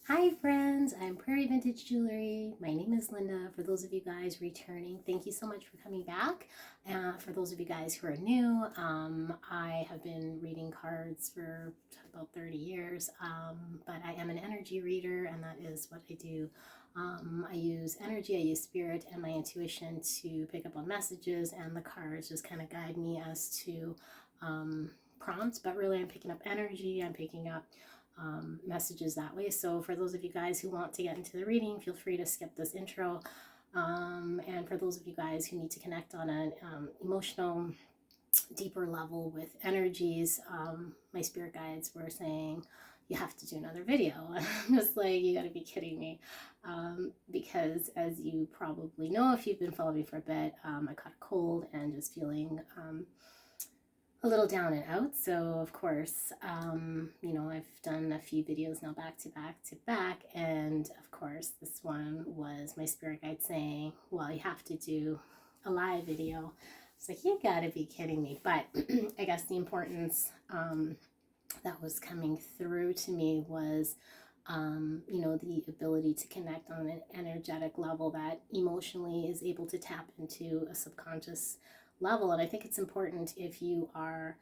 Hi friends, I'm Prairie Vintage Jewelry. My name is Linda. For those of you guys returning, thank you so much for coming back. For those of you guys who are new, I have been reading cards for about 30 years, but I am an energy reader, and that is what I do. I use energy, I use spirit and my intuition to pick up on messages, and the cards just kind of guide me as to prompts, but really I'm picking up energy, I'm picking up messages that way. So for those of you guys who want to get into the reading, feel free to skip this intro. And for those of you guys who need to connect on an emotional, deeper level with energies, my spirit guides were saying, you have to do another video. I'm just like, you gotta be kidding me. Because as you probably know, if you've been following me for a bit, I caught a cold and just feeling a little down and out. So of course, I've done a few videos now back to back to back, and of course this one was my spirit guide saying, well, you have to do a live video. It's like, you gotta be kidding me. But I guess the importance that was coming through to me was the ability to connect on an energetic level that emotionally is able to tap into a subconscious level. And I think it's important if you are,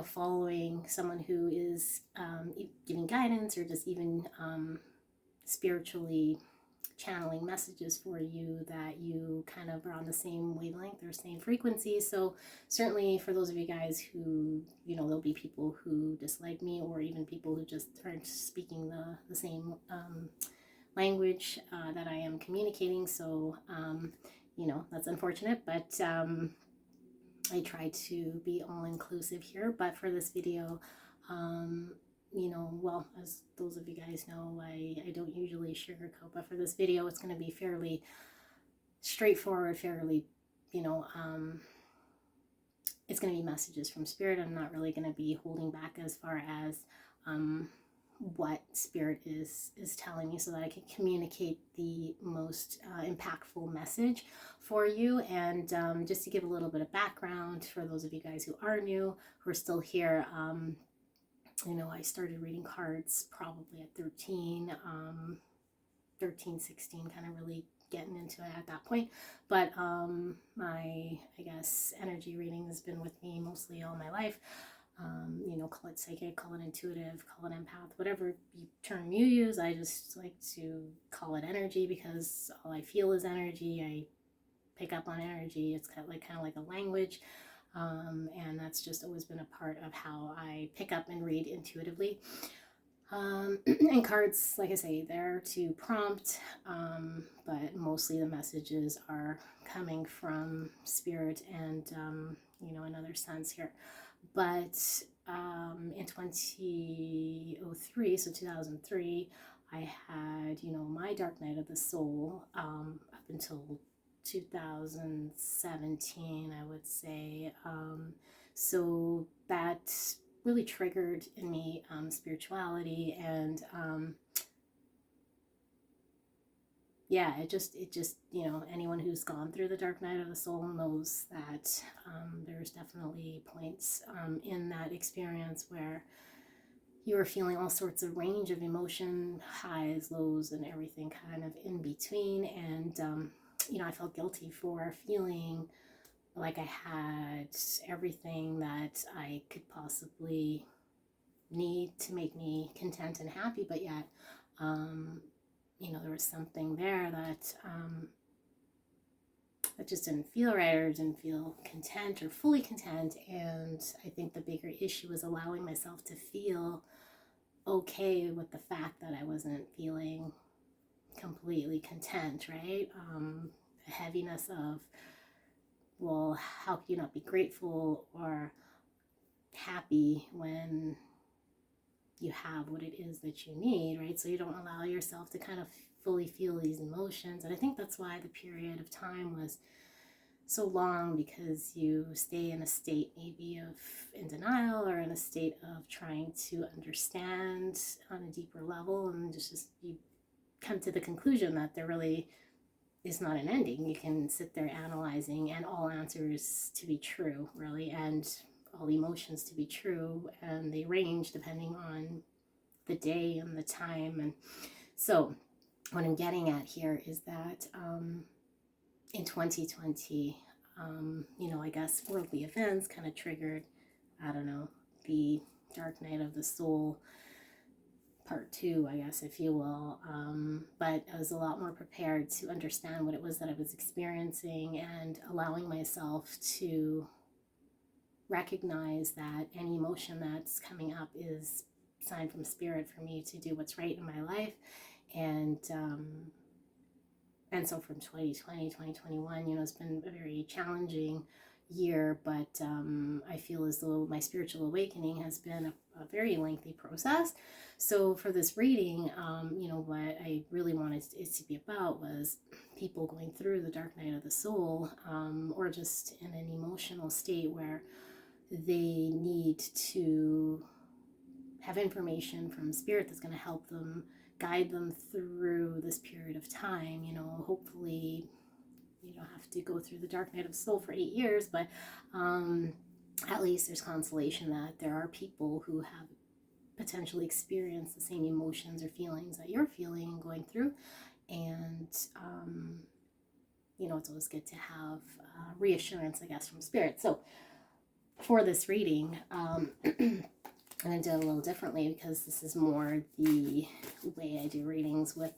following someone who is giving guidance or just even spiritually channeling messages for you, that you kind of are on the same wavelength or same frequency. So certainly for those of you guys who, there'll be people who dislike me, or even people who just aren't speaking the same language that I am communicating. So that's unfortunate, but I try to be all inclusive here. But for this video, well, as those of you guys know, I don't usually sugarcoat, but for this video, it's going to be fairly straightforward, fairly, it's going to be messages from spirit. I'm not really going to be holding back as far as what spirit is telling me, so that I can communicate the most impactful message for you. And just to give a little bit of background for those of you guys who are new, who are still here, I started reading cards probably at 13, 16, kind of really getting into it at that point. But my, I guess, energy reading has been with me mostly all my life. Call it psychic, call it intuitive, call it empath, whatever term you use. I just like to call it energy, because all I feel is energy. I pick up on energy. It's kind of like a language. And that's just always been a part of how I pick up and read intuitively. And cards, like I say, they're to prompt, but mostly the messages are coming from spirit and, another sense here. But in 2003, so 2003, I had, my dark night of the soul up until 2017, I would say. So that really triggered in me spirituality, and it just anyone who's gone through the dark night of the soul knows that there's definitely points in that experience where you were feeling all sorts of range of emotion, highs, lows, and everything kind of in between. And I felt guilty for feeling like I had everything that I could possibly need to make me content and happy, but yet there was something there that that just didn't feel right, or didn't feel content or fully content. And I think the bigger issue was allowing myself to feel okay with the fact that I wasn't feeling completely content, right? The heaviness of, well, how can you not be grateful or happy when you have what it is that you need, right? So you don't allow yourself to kind of fully feel these emotions. And I think that's why the period of time was so long, because you stay in a state maybe of in denial, or in a state of trying to understand on a deeper level, and just you come to the conclusion that there really is not an ending. You can sit there analyzing, and all answers to be true, really, and all emotions to be true, and they range depending on the day and the time. And so what I'm getting at here is that in 2020, you know, I guess worldly events kind of triggered, I don't know, the Dark Night of the Soul part 2, I guess, if you will. But I was a lot more prepared to understand what it was that I was experiencing, and allowing myself to recognize that any emotion that's coming up is sign from spirit for me to do what's right in my life. And so from 2020, 2021, you know, it's been a very challenging year, but I feel as though my spiritual awakening has been a very lengthy process. So for this reading, you know, what I really wanted it to be about was people going through the dark night of the soul, or just in an emotional state where they need to have information from spirit that's going to help them, guide them through this period of time. You know, hopefully you don't have to go through the dark night of the soul for 8 years, but at least there's consolation that there are people who have potentially experienced the same emotions or feelings that you're feeling and going through. And you know, it's always good to have reassurance, I guess, from spirit. So for this reading, I'm going to do it a little differently, because this is more the way I do readings with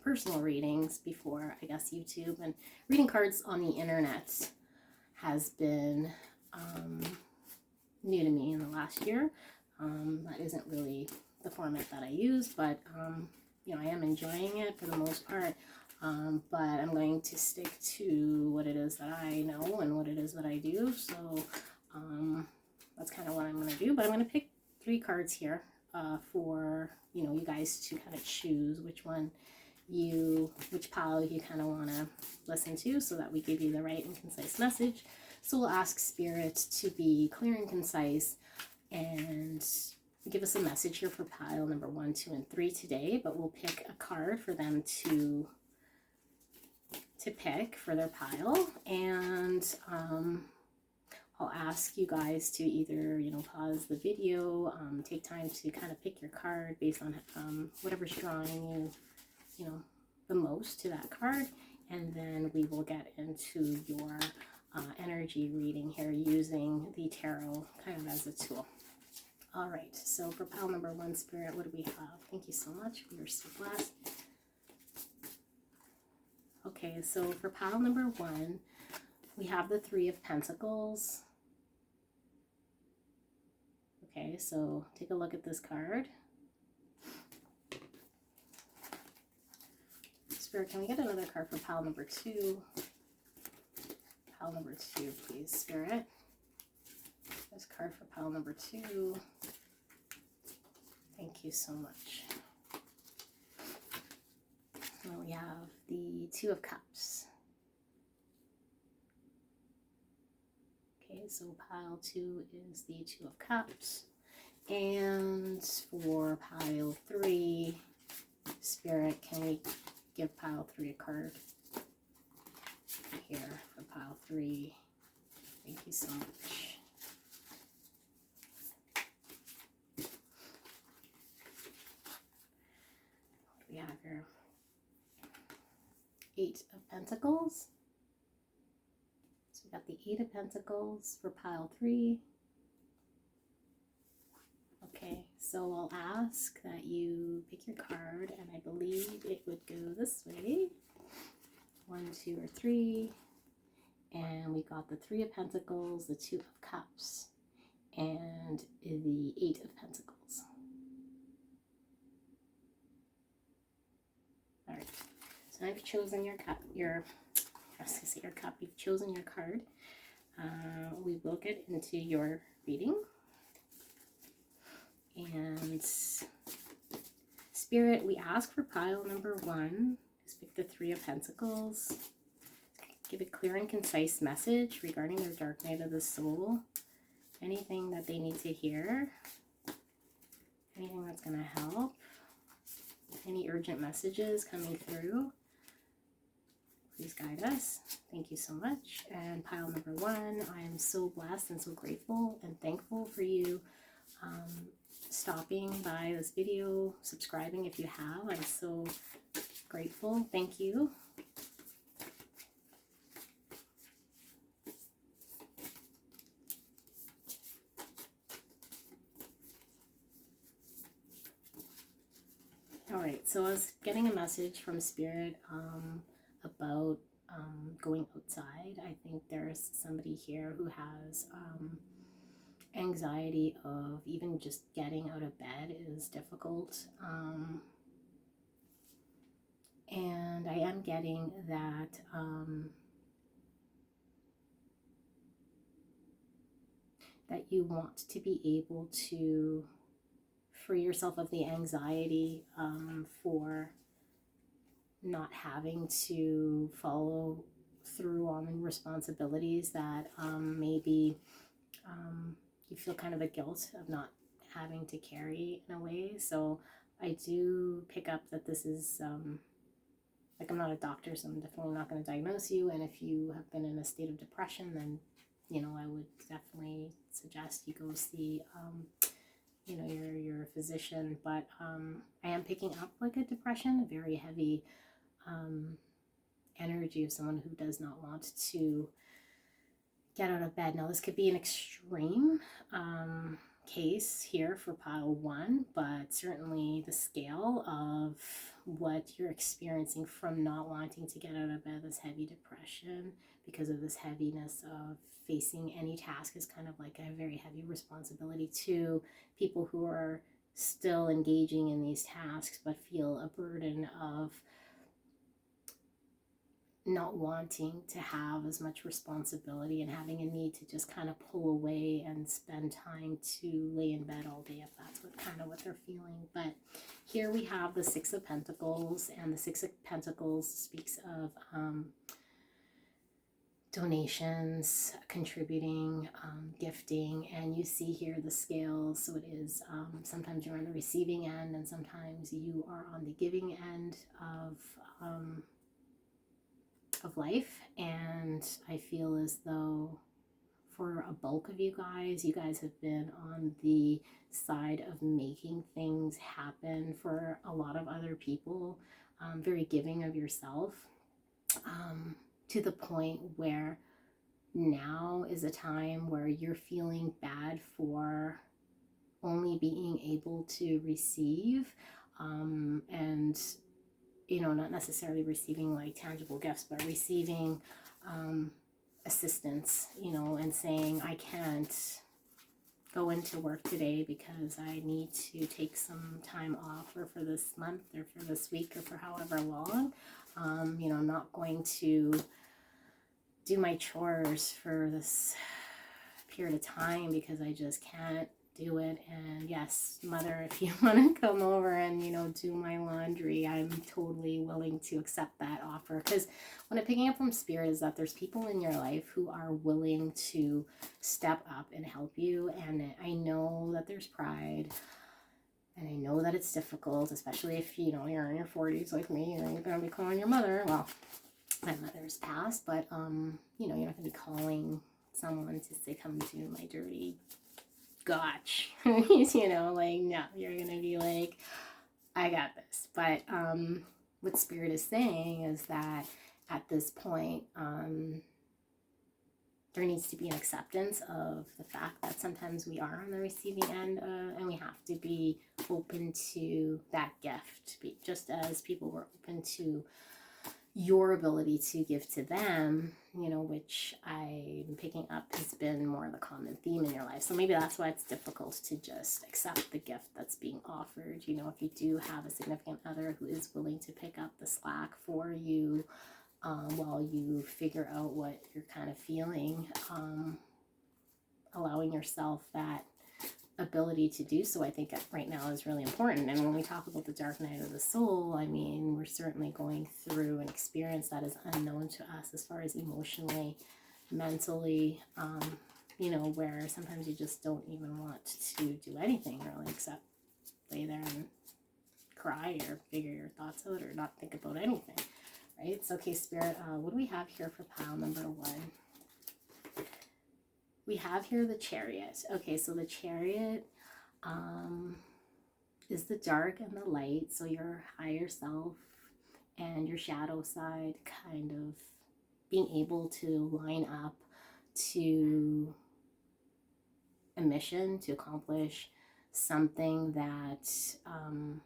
personal readings before, I guess, YouTube. And reading cards on the internet has been new to me in the last year. That isn't really the format that I use, but you know, I am enjoying it for the most part. But I'm going to stick to what it is that I know and what it is that I do. So that's kind of what I'm going to do. But I'm going to pick 3 cards here for, you know, you guys to kind of choose which pile you kind of want to listen to, so that we give you the right and concise message. So we'll ask Spirit to be clear and concise and give us a message here for pile number 1, 2, and 3 today. But we'll pick a card for them to pick for their pile, and I'll ask you guys to either, you know, pause the video, take time to kind of pick your card based on whatever's drawing you, you know, the most to that card, and then we will get into your energy reading here using the tarot kind of as a tool. All right, so for pile number 1, Spirit, what do we have? Thank you so much. We are so blessed. Okay, so for pile number 1, we have the 3 of Pentacles. Okay, so take a look at this card. Spirit, can we get another card for pile number 2? Pile number 2, please, Spirit. This card for pile number 2. Thank you so much. Now we have the 2 of Cups. Okay, so pile 2 is the 2 of Cups. And for pile 3, Spirit, can we give pile 3 a card here for pile 3? Thank you so much. What do we have here? 8 of Pentacles. So we got the 8 of Pentacles for pile 3. Okay, so I'll ask that you pick your card, and I believe it would go this way. 1, 2, or 3. And we got the 3 of Pentacles, the 2 of Cups, and the 8 of Pentacles. All right. So I've chosen your cup, I was going to say your cup, you've chosen your card. We will get into your reading. And Spirit, we ask for pile number 1. Just pick the 3 of Pentacles. Give a clear and concise message regarding their dark night of the soul. Anything that they need to hear. Anything that's going to help. Any urgent messages coming through. Please guide us. Thank you so much. And pile number 1, I am so blessed and so grateful and thankful for you stopping by this video, subscribing if you have. I'm so grateful. Thank you. All right, so I was getting a message from Spirit about going outside. I think there's somebody here who has anxiety of even just getting out of bed is difficult. And I am getting that that you want to be able to free yourself of the anxiety for not having to follow through on responsibilities that maybe you feel kind of a guilt of not having to carry in a way. So I do pick up that this is like, I'm not a doctor, so I'm definitely not going to diagnose you, and if you have been in a state of depression, then I would definitely suggest you go see your physician. But I am picking up like a depression, a very heavy energy of someone who does not want to get out of bed. Now, this could be an extreme case here for pile 1, but certainly the scale of what you're experiencing from not wanting to get out of bed, this heavy depression, because of this heaviness of facing any task, is kind of like a very heavy responsibility to people who are still engaging in these tasks but feel a burden of not wanting to have as much responsibility and having a need to just kind of pull away and spend time to lay in bed all day, if that's what they're feeling. But here we have the Six of Pentacles, and the Six of Pentacles speaks of donations, contributing, gifting, and you see here the scales. So it is sometimes you're on the receiving end, and sometimes you are on the giving end of life. And I feel as though for a bulk of you guys have been on the side of making things happen for a lot of other people, very giving of yourself, to the point where now is a time where you're feeling bad for only being able to receive, and not necessarily receiving like tangible gifts, but receiving assistance, and saying, I can't go into work today because I need to take some time off, or for this month, or for this week, or for however long. I'm not going to do my chores for this period of time because I just can't do it. And yes, mother, if you want to come over and do my laundry, I'm totally willing to accept that offer. Because what I'm picking up from Spirit is that there's people in your life who are willing to step up and help you. And I know that there's pride, and I know that it's difficult, especially if you're in your 40s like me, and you're gonna be calling your mother. Well, my mother's passed, but you're not gonna be calling someone to say, come do my dirty gotch. No, you're gonna be like, I got this. But what Spirit is saying is that at this point, there needs to be an acceptance of the fact that sometimes we are on the receiving end, and we have to be open to that gift, just as people were open to your ability to give to them, which I'm picking up has been more the common theme in your life. So maybe that's why it's difficult to just accept the gift that's being offered. If you do have a significant other who is willing to pick up the slack for you while you figure out what you're kind of feeling, allowing yourself that ability to do so, I think right now is really important. And when we talk about the dark night of the soul, I mean, we're certainly going through an experience that is unknown to us as far as emotionally, mentally, where sometimes you just don't even want to do anything really except lay there and cry or figure your thoughts out or not think about anything, right? So, okay, Spirit, what do we have here for pile number 1? We have here the Chariot. Okay, so the Chariot is the dark and the light. So your higher self and your shadow side kind of being able to line up to a mission, to accomplish something that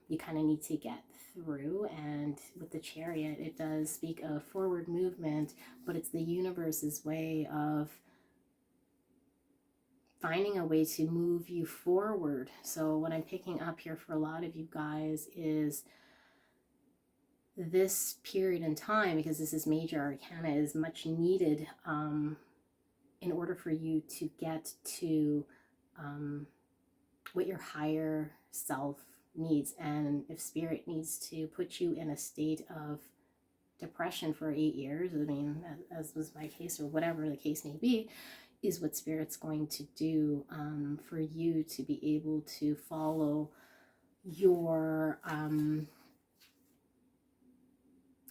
you kind of need to get through. And with the Chariot, it does speak of forward movement, but it's the universe's way of finding a way to move you forward. So what I'm picking up here for a lot of you guys is this period in time, because this is major arcana, is much needed in order for you to get to what your higher self needs. And if spirit needs to put you in a state of depression for 8 years, I mean, as was my case, or whatever the case may be, is what spirit's going to do for you to be able to follow your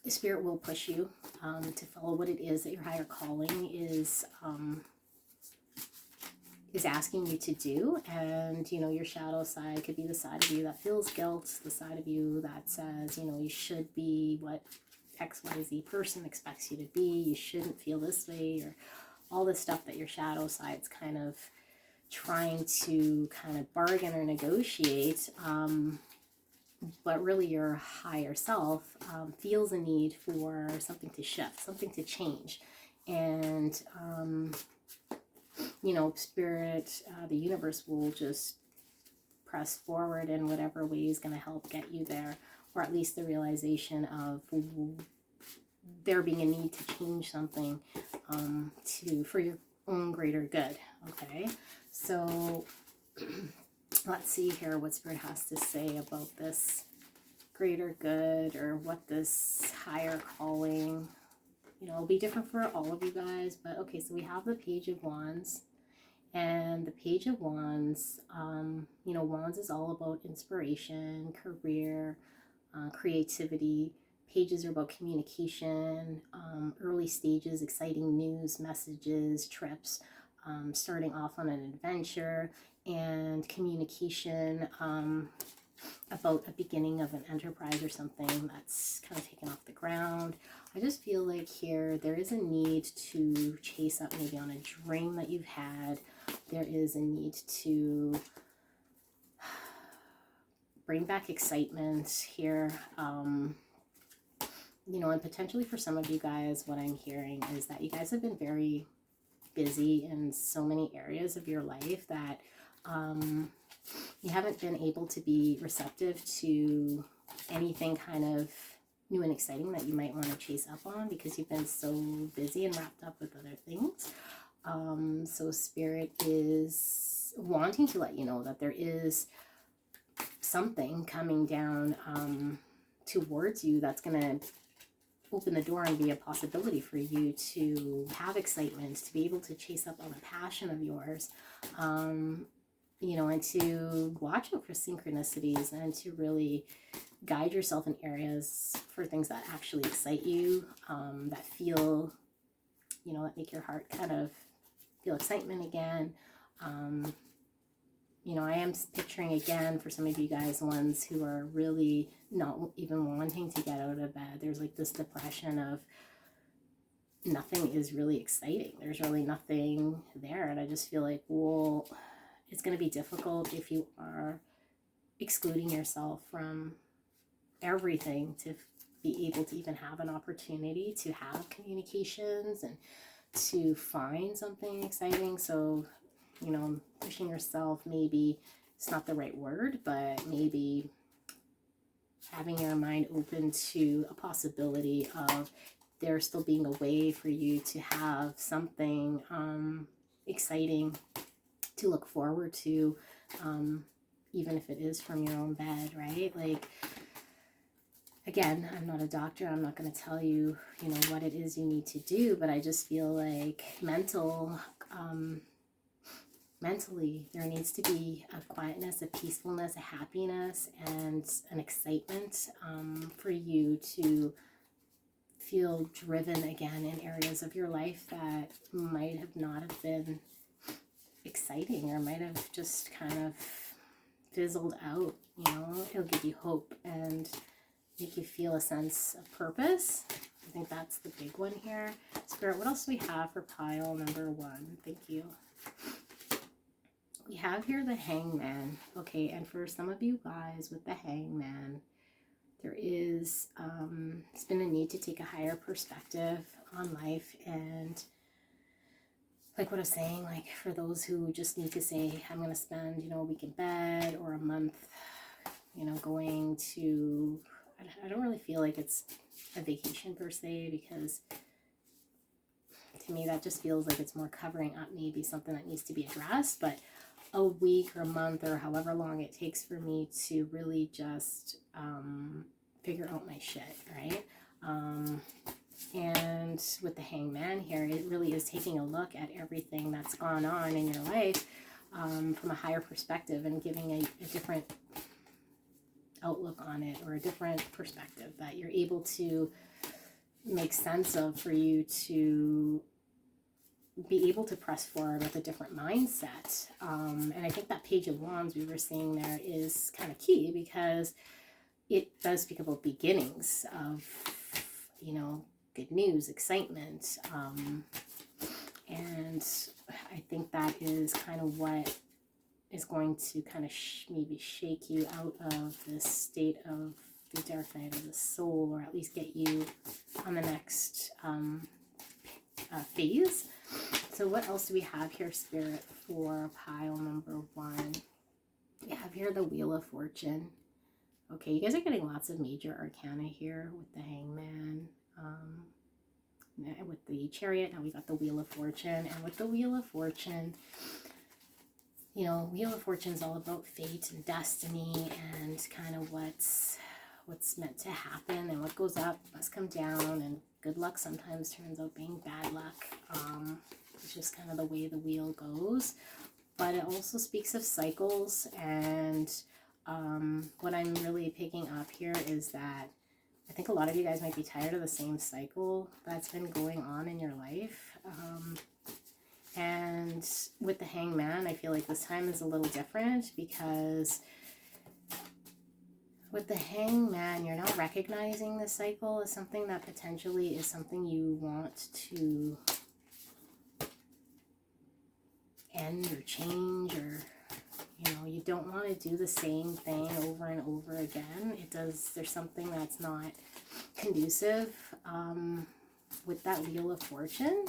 spirit will push you to follow what it is that your higher calling is asking you to do. And, you know, your shadow side could be the side of you that feels guilt, the side of you that says, you know, you should be what XYZ person expects you to be, you shouldn't feel this way, or all this stuff that your shadow side's kind of trying to kind of bargain or negotiate. But really your higher self feels a need for something to shift, something to change. And, you know, spirit, the universe will just press forward in whatever way is going to help get you there, or at least the realization of there being a need to change something for your own greater good. Okay, so let's see here what spirit has to say about this greater good, or what this higher calling, you know, it'll be different for all of you guys. But okay, so we have the Page of Wands, and the Page of Wands, you know, Wands is all about inspiration, career, creativity. Pages are about communication, early stages, exciting news, messages, trips, starting off on an adventure, and communication about a beginning of an enterprise or something that's kind of taken off the ground. I just feel like here there is a need to chase up maybe on a dream that you've had. There is a need to bring back excitement here. You know, and potentially for some of you guys, what I'm hearing is that you guys have been very busy in so many areas of your life that you haven't been able to be receptive to anything kind of new and exciting that you might want to chase up on, because you've been so busy and wrapped up with other things. So spirit is wanting to let you know that there is something coming down towards you that's going to open the door and be a possibility for you to have excitement, to be able to chase up on a passion of yours, you know, and to watch out for synchronicities, and to really guide yourself in areas for things that actually excite you, that feel, you know, that make your heart kind of feel excitement again. You know, I am picturing again for some of you guys, ones who are really not even wanting to get out of bed. There's like this depression of nothing is really exciting. There's really nothing there. And I just feel like, well, it's going to be difficult if you are excluding yourself from everything to be able to even have an opportunity to have communications and to find something exciting. So, you know, pushing yourself, maybe it's not the right word, but maybe having your mind open to a possibility of there still being a way for you to have something exciting to look forward to, even if it is from your own bed, right? Like, again, I'm not a doctor. I'm not going to tell you, you know, what it is you need to do, but I just feel like mentally, there needs to be a quietness, a peacefulness, a happiness, and an excitement for you to feel driven again in areas of your life that might have not have been exciting, or might have just kind of fizzled out, you know. It'll give you hope and make you feel a sense of purpose. I think that's the big one here. Spirit, what else do we have for pile number 1? Thank you. We have here the Hangman. Okay, and for some of you guys with the Hangman, there is, it's been a need to take a higher perspective on life. And like what I was saying, like for those who just need to say, I'm going to spend, you know, a week in bed or a month, you know, going to, I don't really feel like it's a vacation per se, because to me that just feels like it's more covering up maybe something that needs to be addressed. But a week or a month or however long it takes for me to really just figure out my shit, right? And with the Hangman here, it really is taking a look at everything that's gone on in your life from a higher perspective and giving a different outlook on it, or a different perspective that you're able to make sense of, for you to be able to press forward with a different mindset. And I think that Page of Wands we were seeing there is kind of key, because it does speak about beginnings of, you know, good news, excitement. And I think that is kind of what is going to kind of maybe shake you out of this state of the dark night of the soul, or at least get you on the next phase. So what else do we have here, Spirit, for pile number 1? We have here the Wheel of Fortune. Okay, you guys are getting lots of major arcana here with the Hangman, with the Chariot. Now we got the Wheel of Fortune, and with the Wheel of Fortune, you know, Wheel of Fortune is all about fate and destiny, and kind of what's meant to happen, and what goes up must come down, and good luck sometimes turns out being bad luck. It's just kind of the way the wheel goes. But it also speaks of cycles, and what I'm really picking up here is that I think a lot of you guys might be tired of the same cycle that's been going on in your life. And with the Hangman, I feel like this time is a little different, because with the Hangman, you're now recognizing the cycle as something that potentially is something you want to end or change, or, you know, you don't want to do the same thing over and over again. There's something that's not conducive with that Wheel of Fortune.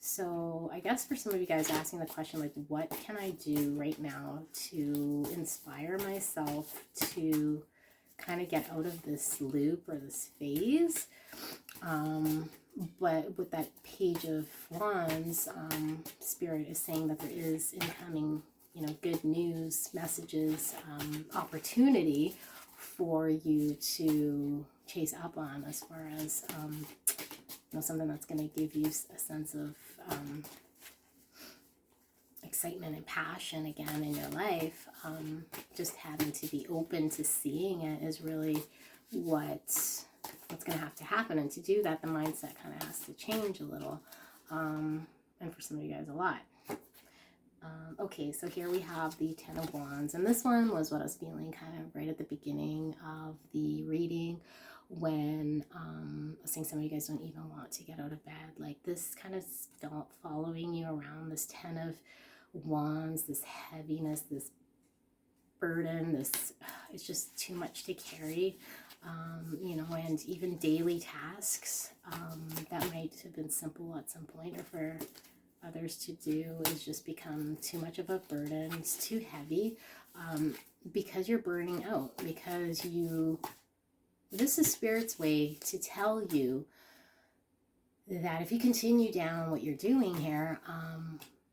So I guess for some of you guys asking the question, like, what can I do right now to inspire myself to kind of get out of this loop or this phase? But with that Page of Wands, Spirit is saying that there is incoming, you know, good news, messages, opportunity for you to chase up on, as far as, you know, something that's going to give you a sense of excitement and passion again in your life. Just having to be open to seeing it is really what's going to have to happen. And to do that, the mindset kind of has to change a little. And for some of you guys, a lot. Okay, so here we have the Ten of Wands. And this one was what I was feeling kind of right at the beginning of the reading, when I was saying some of you guys don't even want to get out of bed. Like, this kind of following you around, this Ten of Wands, this heaviness, this burden, this, it's just too much to carry. You know, and even daily tasks that might have been simple at some point, or for others to do, is just become too much of a burden. It's too heavy, because you're burning out, because this is Spirit's way to tell you that if you continue down what you're doing here,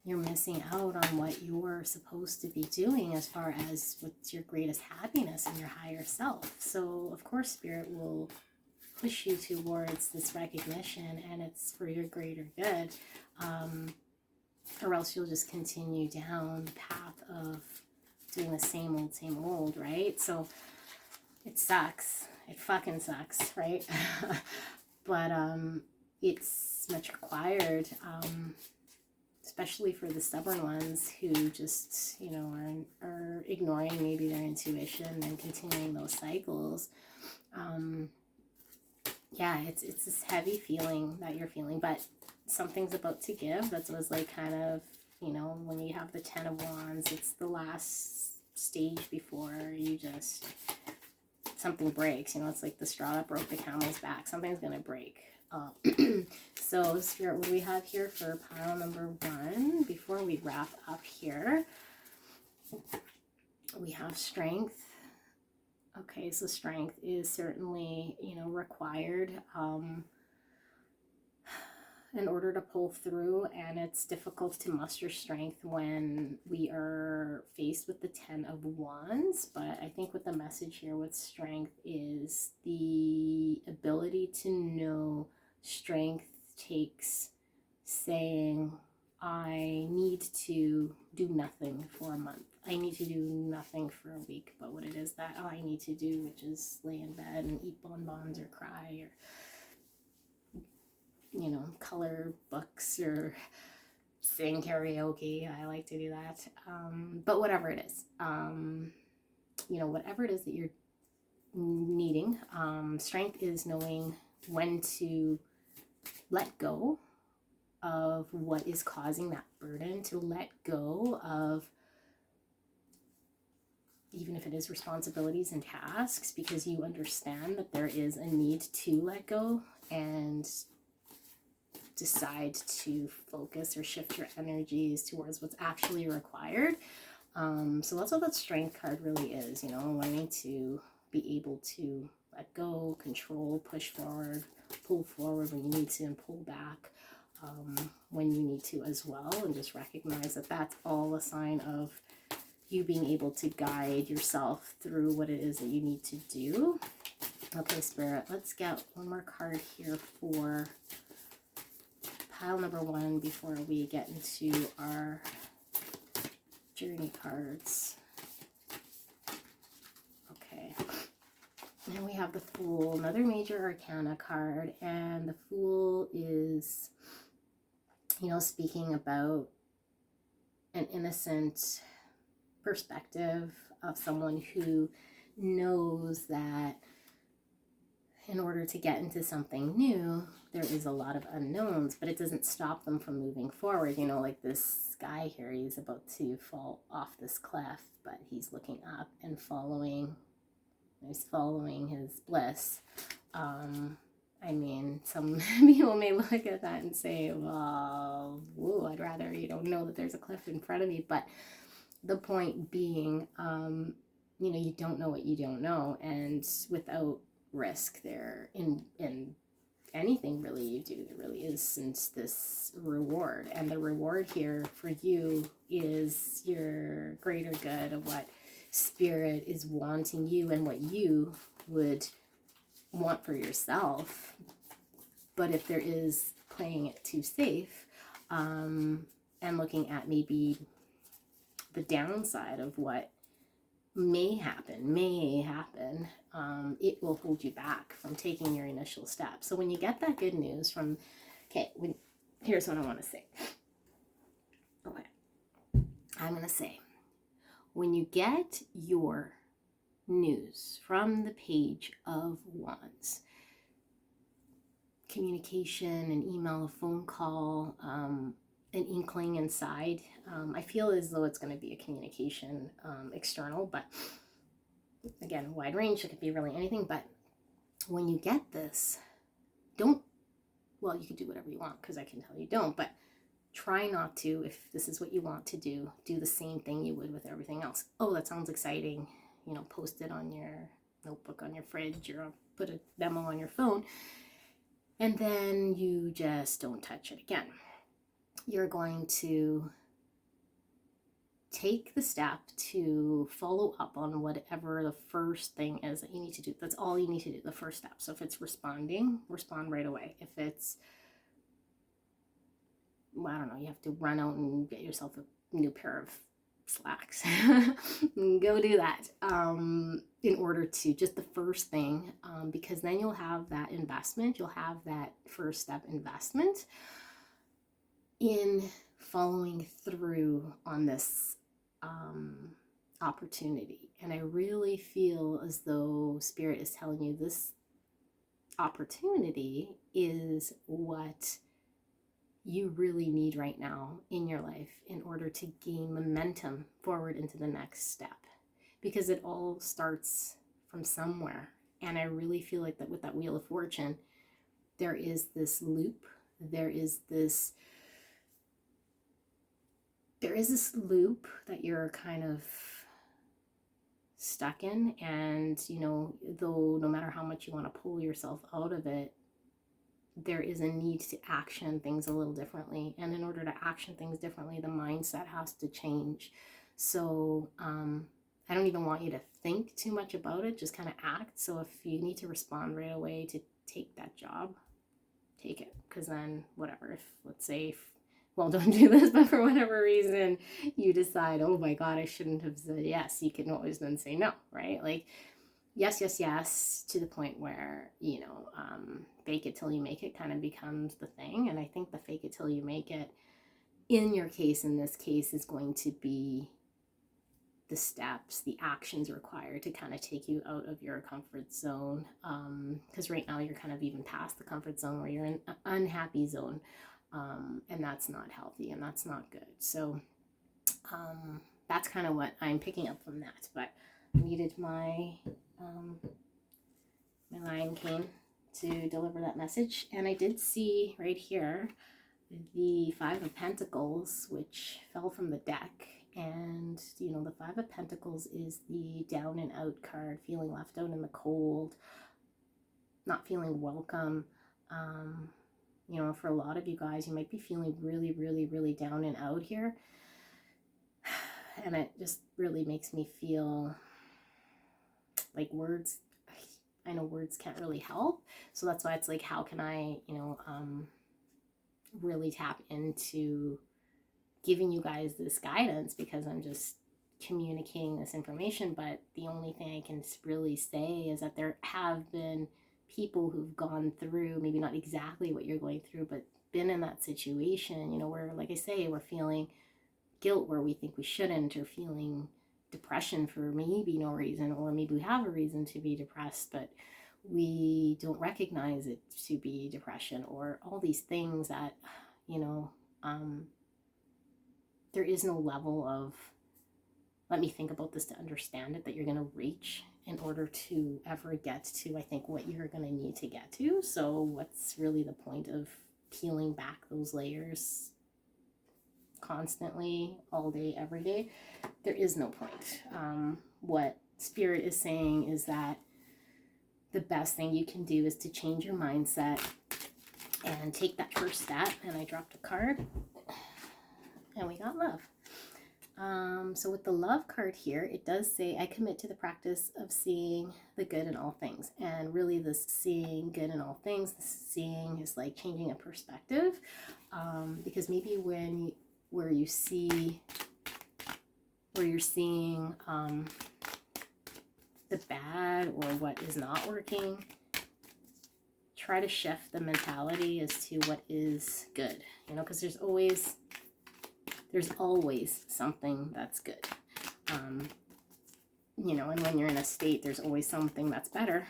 you're missing out on what you're supposed to be doing as far as what's your greatest happiness and your higher self. So of course Spirit will push you towards this recognition, and it's for your greater good, or else you'll just continue down the path of doing the same old, right? So it sucks. It fucking sucks, right? But it's much required, especially for the stubborn ones who just, you know, are ignoring maybe their intuition and continuing those cycles. Yeah, it's this heavy feeling that you're feeling, but something's about to give. That was like kind of, you know, when you have the 10 of Wands, it's the last stage before you just, something breaks, you know, it's like the straw that broke the camel's back. Something's going to break. So Spirit, what do we have here for pile number 1 before we wrap up here? We have strength. Okay, so strength is certainly, you know, required in order to pull through, and it's difficult to muster strength when we are faced with the 10 of Wands. But I think what the message here with strength is the ability to know strength takes saying, I need to do nothing for a month. I need to do nothing for a week. But what it is that I need to do, which is lay in bed and eat bonbons or cry or, you know, color books or sing karaoke. I like to do that. But whatever it is, you know, whatever it is that you're needing, strength is knowing when to let go of what is causing that burden, to let go of, even if it is responsibilities and tasks, because you understand that there is a need to let go and decide to focus or shift your energies towards what's actually required. So that's what that strength card really is, you know, learning to be able to let go, control, push forward, pull forward when you need to, and pull back when you need to as well, and just recognize that that's all a sign of you being able to guide yourself through what it is that you need to do. Okay, Spirit, let's get one more card here for pile number 1 before we get into our journey cards. Okay, and we have the Fool, another major arcana card, and the Fool is, you know, speaking about an innocent perspective of someone who knows that in order to get into something new, there is a lot of unknowns, but it doesn't stop them from moving forward. You know, like this guy here, he's about to fall off this cliff, but he's looking up and he's following his bliss. I mean, some people may look at that and say, well, whoa, I'd rather, you know that there's a cliff in front of me. But the point being, you know, you don't know what you don't know. And without risk there in anything really you do, there really isn't this reward. And the reward here for you is your greater good of what Spirit is wanting you and what you would want for yourself. But if there is playing it too safe, and looking at maybe the downside of what may happen, it will hold you back from taking your initial step. So when you get that good news from, here's what I want to say. Okay, I'm going to say, when you get your news from the Page of Wands, communication, an email, a phone call, an inkling inside, I feel as though it's going to be a communication external, but again, wide range, it could be really anything. But when you get this, you can do whatever you want, because I can tell you don't, but try not to, if this is what you want to do the same thing you would with everything else. Oh, that sounds exciting, you know, post it on your notebook on your fridge, or put a memo on your phone, and then you just don't touch it again. You're going to take the step to follow up on whatever the first thing is that you need to do. That's all you need to do, the first step. So if it's respond right away. If it's, I don't know, you have to run out and get yourself a new pair of slacks, go do that, in order to, just the first thing, because then you'll have that investment, you'll have that first step investment in following through on this opportunity. And I really feel as though Spirit is telling you this opportunity is what you really need right now in your life in order to gain momentum forward into the next step, because it all starts from somewhere. And I really feel like that with that Wheel of Fortune, there is this loop, there is this loop that you're kind of stuck in. And you know, though no matter how much you want to pull yourself out of it, there is a need to action things a little differently. And in order to action things differently, the mindset has to change. So I don't even want you to think too much about it, just kind of act. So if you need to respond right away to take that job, take it. Because then whatever, if let's say, well, don't do this, but for whatever reason you decide, oh my God, I shouldn't have said yes, you can always then say no, right? Like, yes, yes, yes, to the point where, you know, fake it till you make it kind of becomes the thing. And I think the fake it till you make it, in your case, in this case, is going to be the steps, the actions required to kind of take you out of your comfort zone. Because right now you're kind of even past the comfort zone where you're in an unhappy zone. And that's not healthy and that's not good. So that's kind of what I'm picking up from that. But I needed my Lion King to deliver that message. And I did see right here the Five of Pentacles, which fell from the deck. And, you know, the Five of Pentacles is the down and out card, feeling left out in the cold, not feeling welcome. You know, for a lot of you guys, you might be feeling really, really, really down and out here. And it just really makes me feel like words, I know words can't really help. So that's why it's like, how can I, you know, really tap into giving you guys this guidance, because I'm just communicating this information. But the only thing I can really say is that there have been people who've gone through, maybe not exactly what you're going through, but been in that situation, you know, where, like I say, we're feeling guilt where we think we shouldn't, or feeling depression for maybe no reason, or maybe we have a reason to be depressed, but we don't recognize it to be depression, or all these things that, you know, there is no level of, let me think about this to understand it, that you're going to reach in order to ever get to, I think, what you're going to need to get to. So what's really the point of peeling back those layers constantly, all day, every day? There is no point. What Spirit is saying is that the best thing you can do is to change your mindset and take that first step. And I dropped a card and we got love. So with the love card here, it does say, I commit to the practice of seeing the good in all things. And really this seeing good in all things, this seeing is like changing a perspective. Because maybe where you're seeing the bad or what is not working, try to shift the mentality as to what is good, you know, because there's always something that's good. You know, and when you're in a state, there's always something that's better.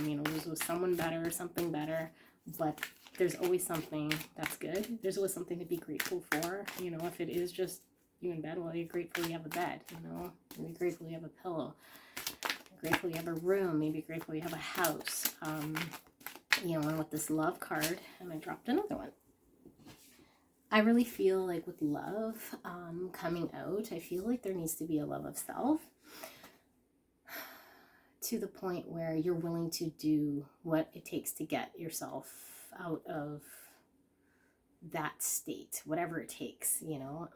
You know, there's someone better, something better, but there's always something that's good. There's always something to be grateful for. You know, if it is just you in bed, well, you're grateful you have a bed, you know, maybe grateful you have a pillow, you're grateful you have a room, maybe grateful you have a house. You know, and with this love card, and I dropped another one. I really feel like with love coming out, I feel like there needs to be a love of self, to the point where you're willing to do what it takes to get yourself out of that state, whatever it takes, you know.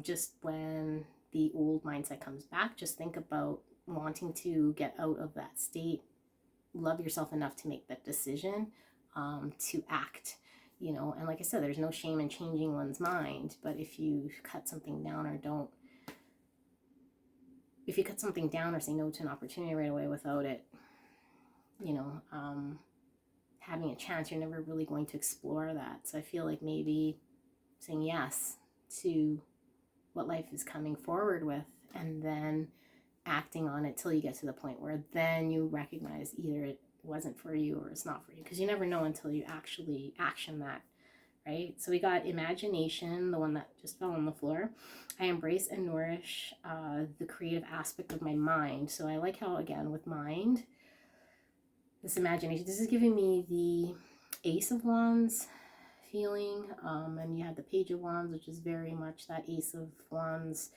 Just when the old mindset comes back, just think about wanting to get out of that state. Love yourself enough to make that decision, to act, you know. And like I said, there's no shame in changing one's mind, but if you cut something down or say no to an opportunity right away without it, you know, having a chance, you're never really going to explore that. So I feel like maybe saying yes to what life is coming forward with, and then acting on it till you get to the point where then you recognize either it wasn't for you or it's not for you, because you never know until you actually action that, right? So we got imagination, the one that just fell on the floor. I embrace and nourish the creative aspect of my mind. So I like how, again, with mind, this imagination, this is giving me the Ace of Wands feeling, and you have the Page of Wands, which is very much that Ace of Wands,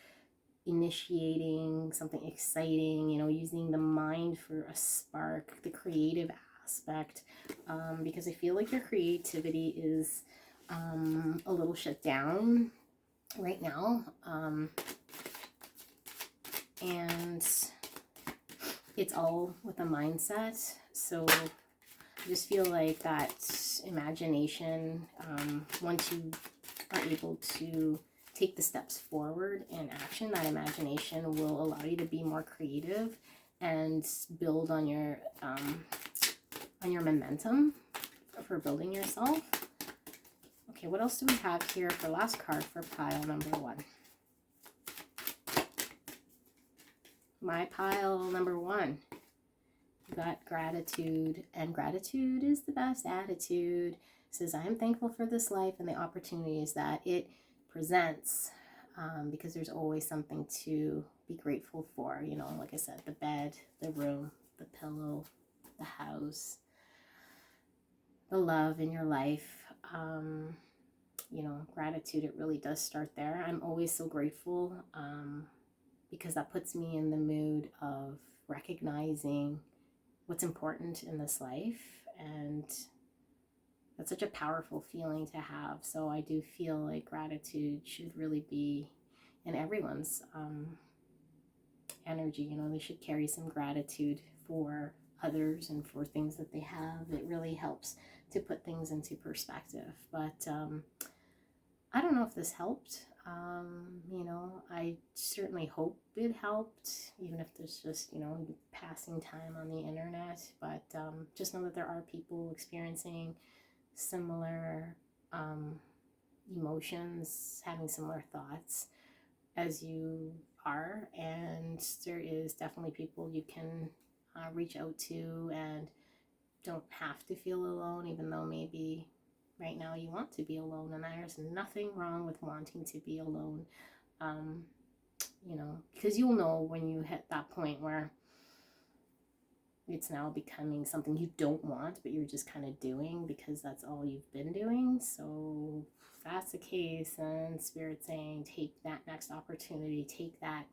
initiating something exciting, you know, using the mind for a spark, the creative aspect, because I feel like your creativity is a little shut down right now, and it's all with a mindset. So I just feel like that imagination, once you are able to take the steps forward in action, that imagination will allow you to be more creative and build on your momentum for building yourself. Okay, what else do we have here for last card for pile number 1? My pile number 1. You got gratitude, and gratitude is the best attitude. It says, I am thankful for this life and the opportunities that it presents, because there's always something to be grateful for. You know, like I said, the bed, the room, the pillow, the house, the love in your life. You know, gratitude, it really does start there. I'm always so grateful, because that puts me in the mood of recognizing what's important in this life, and that's such a powerful feeling to have. So I do feel like gratitude should really be in everyone's energy. You know, they should carry some gratitude for others and for things that they have. It really helps to put things into perspective. But I don't know if this helped. You know, I certainly hope it helped, even if there's just, you know, passing time on the internet. But just know that there are people experiencing similar emotions, having similar thoughts as you are, and there is definitely people you can reach out to and don't have to feel alone, even though maybe right now you want to be alone, and there's nothing wrong with wanting to be alone. You know, because you'll know when you hit that point where it's now becoming something you don't want, but you're just kind of doing because that's all you've been doing. So if that's the case, and Spirit's saying take that next opportunity, take that,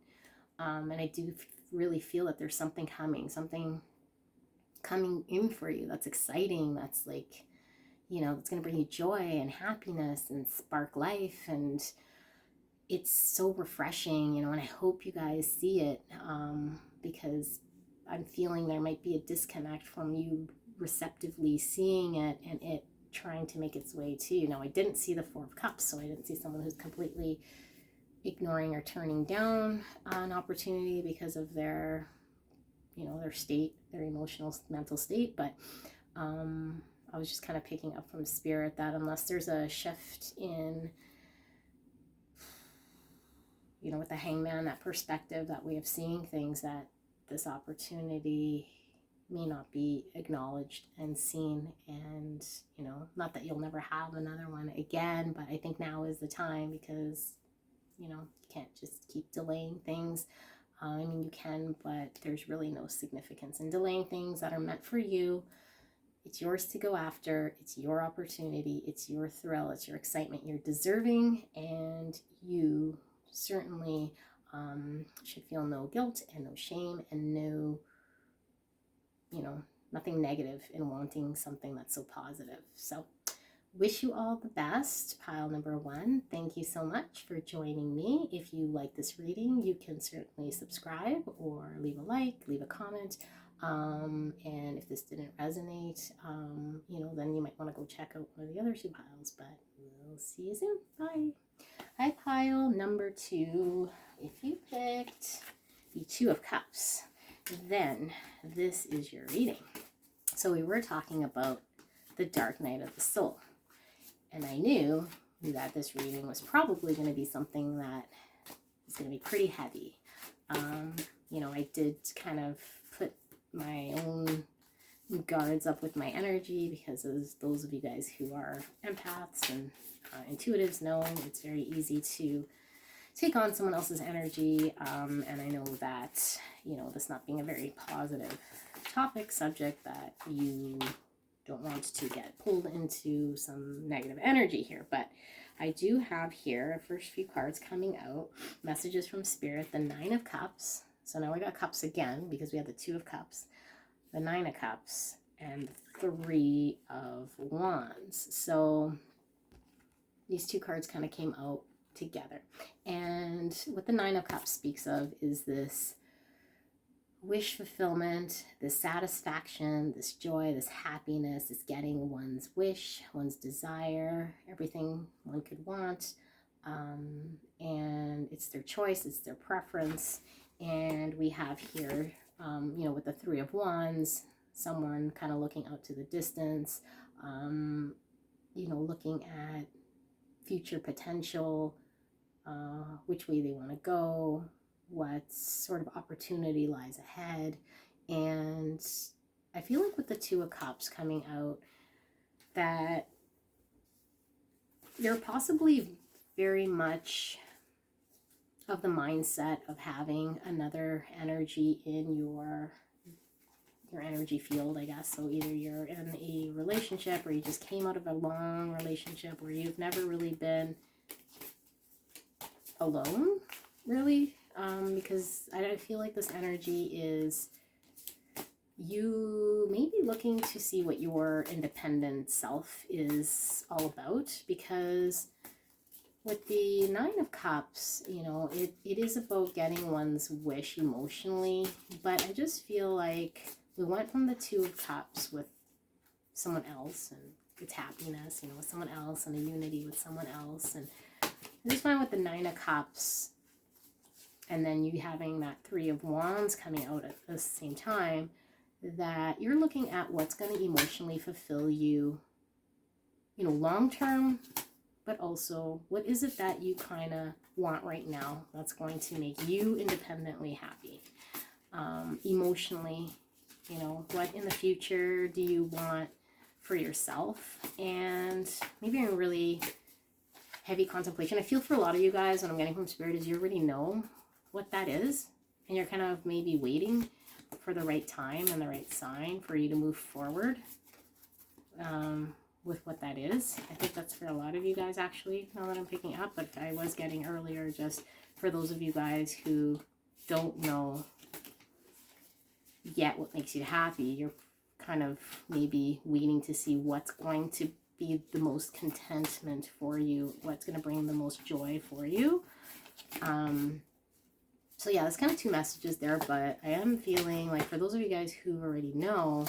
and I do really feel that there's something coming in for you that's exciting, that's like, you know, it's going to bring you joy and happiness and spark life, and it's so refreshing, you know, and I hope you guys see it, because I'm feeling there might be a disconnect from you receptively seeing it and it trying to make its way to you. Now, I didn't see the Four of Cups, so I didn't see someone who's completely ignoring or turning down an opportunity because of their, you know, their state, their emotional, mental state. But I was just kind of picking up from Spirit that unless there's a shift in, you know, with the Hangman, that perspective, that way of seeing things, that this opportunity may not be acknowledged and seen. And, you know, not that you'll never have another one again, but I think now is the time, because, you know, you can't just keep delaying things. I mean, you can, but there's really no significance in delaying things that are meant for you. It's yours to go after. It's your opportunity. It's your thrill. It's your excitement. You're deserving, and you certainly should feel no guilt and no shame and no, you know, nothing negative in wanting something that's so positive. So wish you all the best, pile number 1. Thank you so much for joining me. If you like this reading, you can certainly subscribe or leave a like, leave a comment. And if this didn't resonate, you know, then you might want to go check out one of the other 2 piles, but we'll see you soon. Bye. Hi, pile number 2. If you picked the 2 of Cups, then this is your reading. So we were talking about the dark night of the soul, and I knew that this reading was probably going to be something that is going to be pretty heavy. You know, I did kind of put my own guards up with my energy because, as those of you guys who are empaths and intuitives know, it's very easy to take on someone else's energy. And I know that, you know, this not being a very positive topic, subject, that you don't want to get pulled into some negative energy here. But I do have here, first few cards coming out, messages from Spirit, the Nine of Cups. So now I got Cups again because we had the Two of Cups, the Nine of Cups, and the Three of Wands. So these two cards kind of came out together. And what the Nine of Cups speaks of is this wish fulfillment, this satisfaction, this joy, this happiness, this getting one's wish, one's desire, everything one could want. And it's their choice, it's their preference. And we have here, you know, with the Three of Wands, someone kind of looking out to the distance, you know, looking at future potential, which way they want to go, what sort of opportunity lies ahead. And I feel like with the Two of Cups coming out, that you're possibly very much of the mindset of having another energy in your energy field, I guess. So either you're in a relationship, or you just came out of a long relationship where you've never really been alone, really, because I feel like this energy is you may be looking to see what your independent self is all about, because with the Nine of Cups, you know, it is about getting one's wish emotionally, but I just feel like we went from the Two of Cups with someone else, and it's happiness, you know, with someone else, and a unity with someone else, and I just find with the Nine of Cups, and then you having that Three of Wands coming out at the same time, that you're looking at what's going to emotionally fulfill you, you know, long term, but also what is it that you kind of want right now that's going to make you independently happy, emotionally, you know, what in the future do you want for yourself? And maybe in really heavy contemplation, I feel for a lot of you guys, what I'm getting from Spirit is you already know what that is, and you're kind of maybe waiting for the right time and the right sign for you to move forward with what that is. I think that's for a lot of you guys, actually, now that I'm picking up, but I was getting earlier, just for those of you guys who don't know yet what makes you happy, you're kind of maybe waiting to see what's going to be the most contentment for you, what's going to bring the most joy for you. So yeah, that's kind of two messages there, but I am feeling like for those of you guys who already know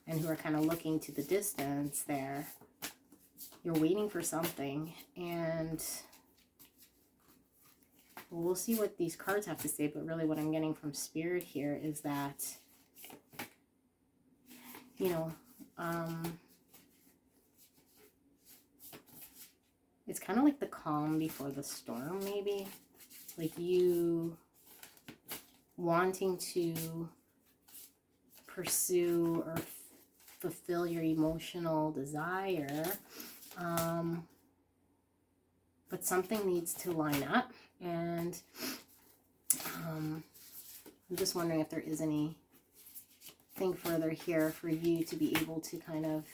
and who are kind of looking to the distance there, you're waiting for something, and we'll see what these cards have to say, but really what I'm getting from Spirit here is that, you know, it's kind of like the calm before the storm, maybe. Like you wanting to pursue or fulfill your emotional desire, but something needs to line up, and I'm just wondering if there is anything further here for you to be able to kind of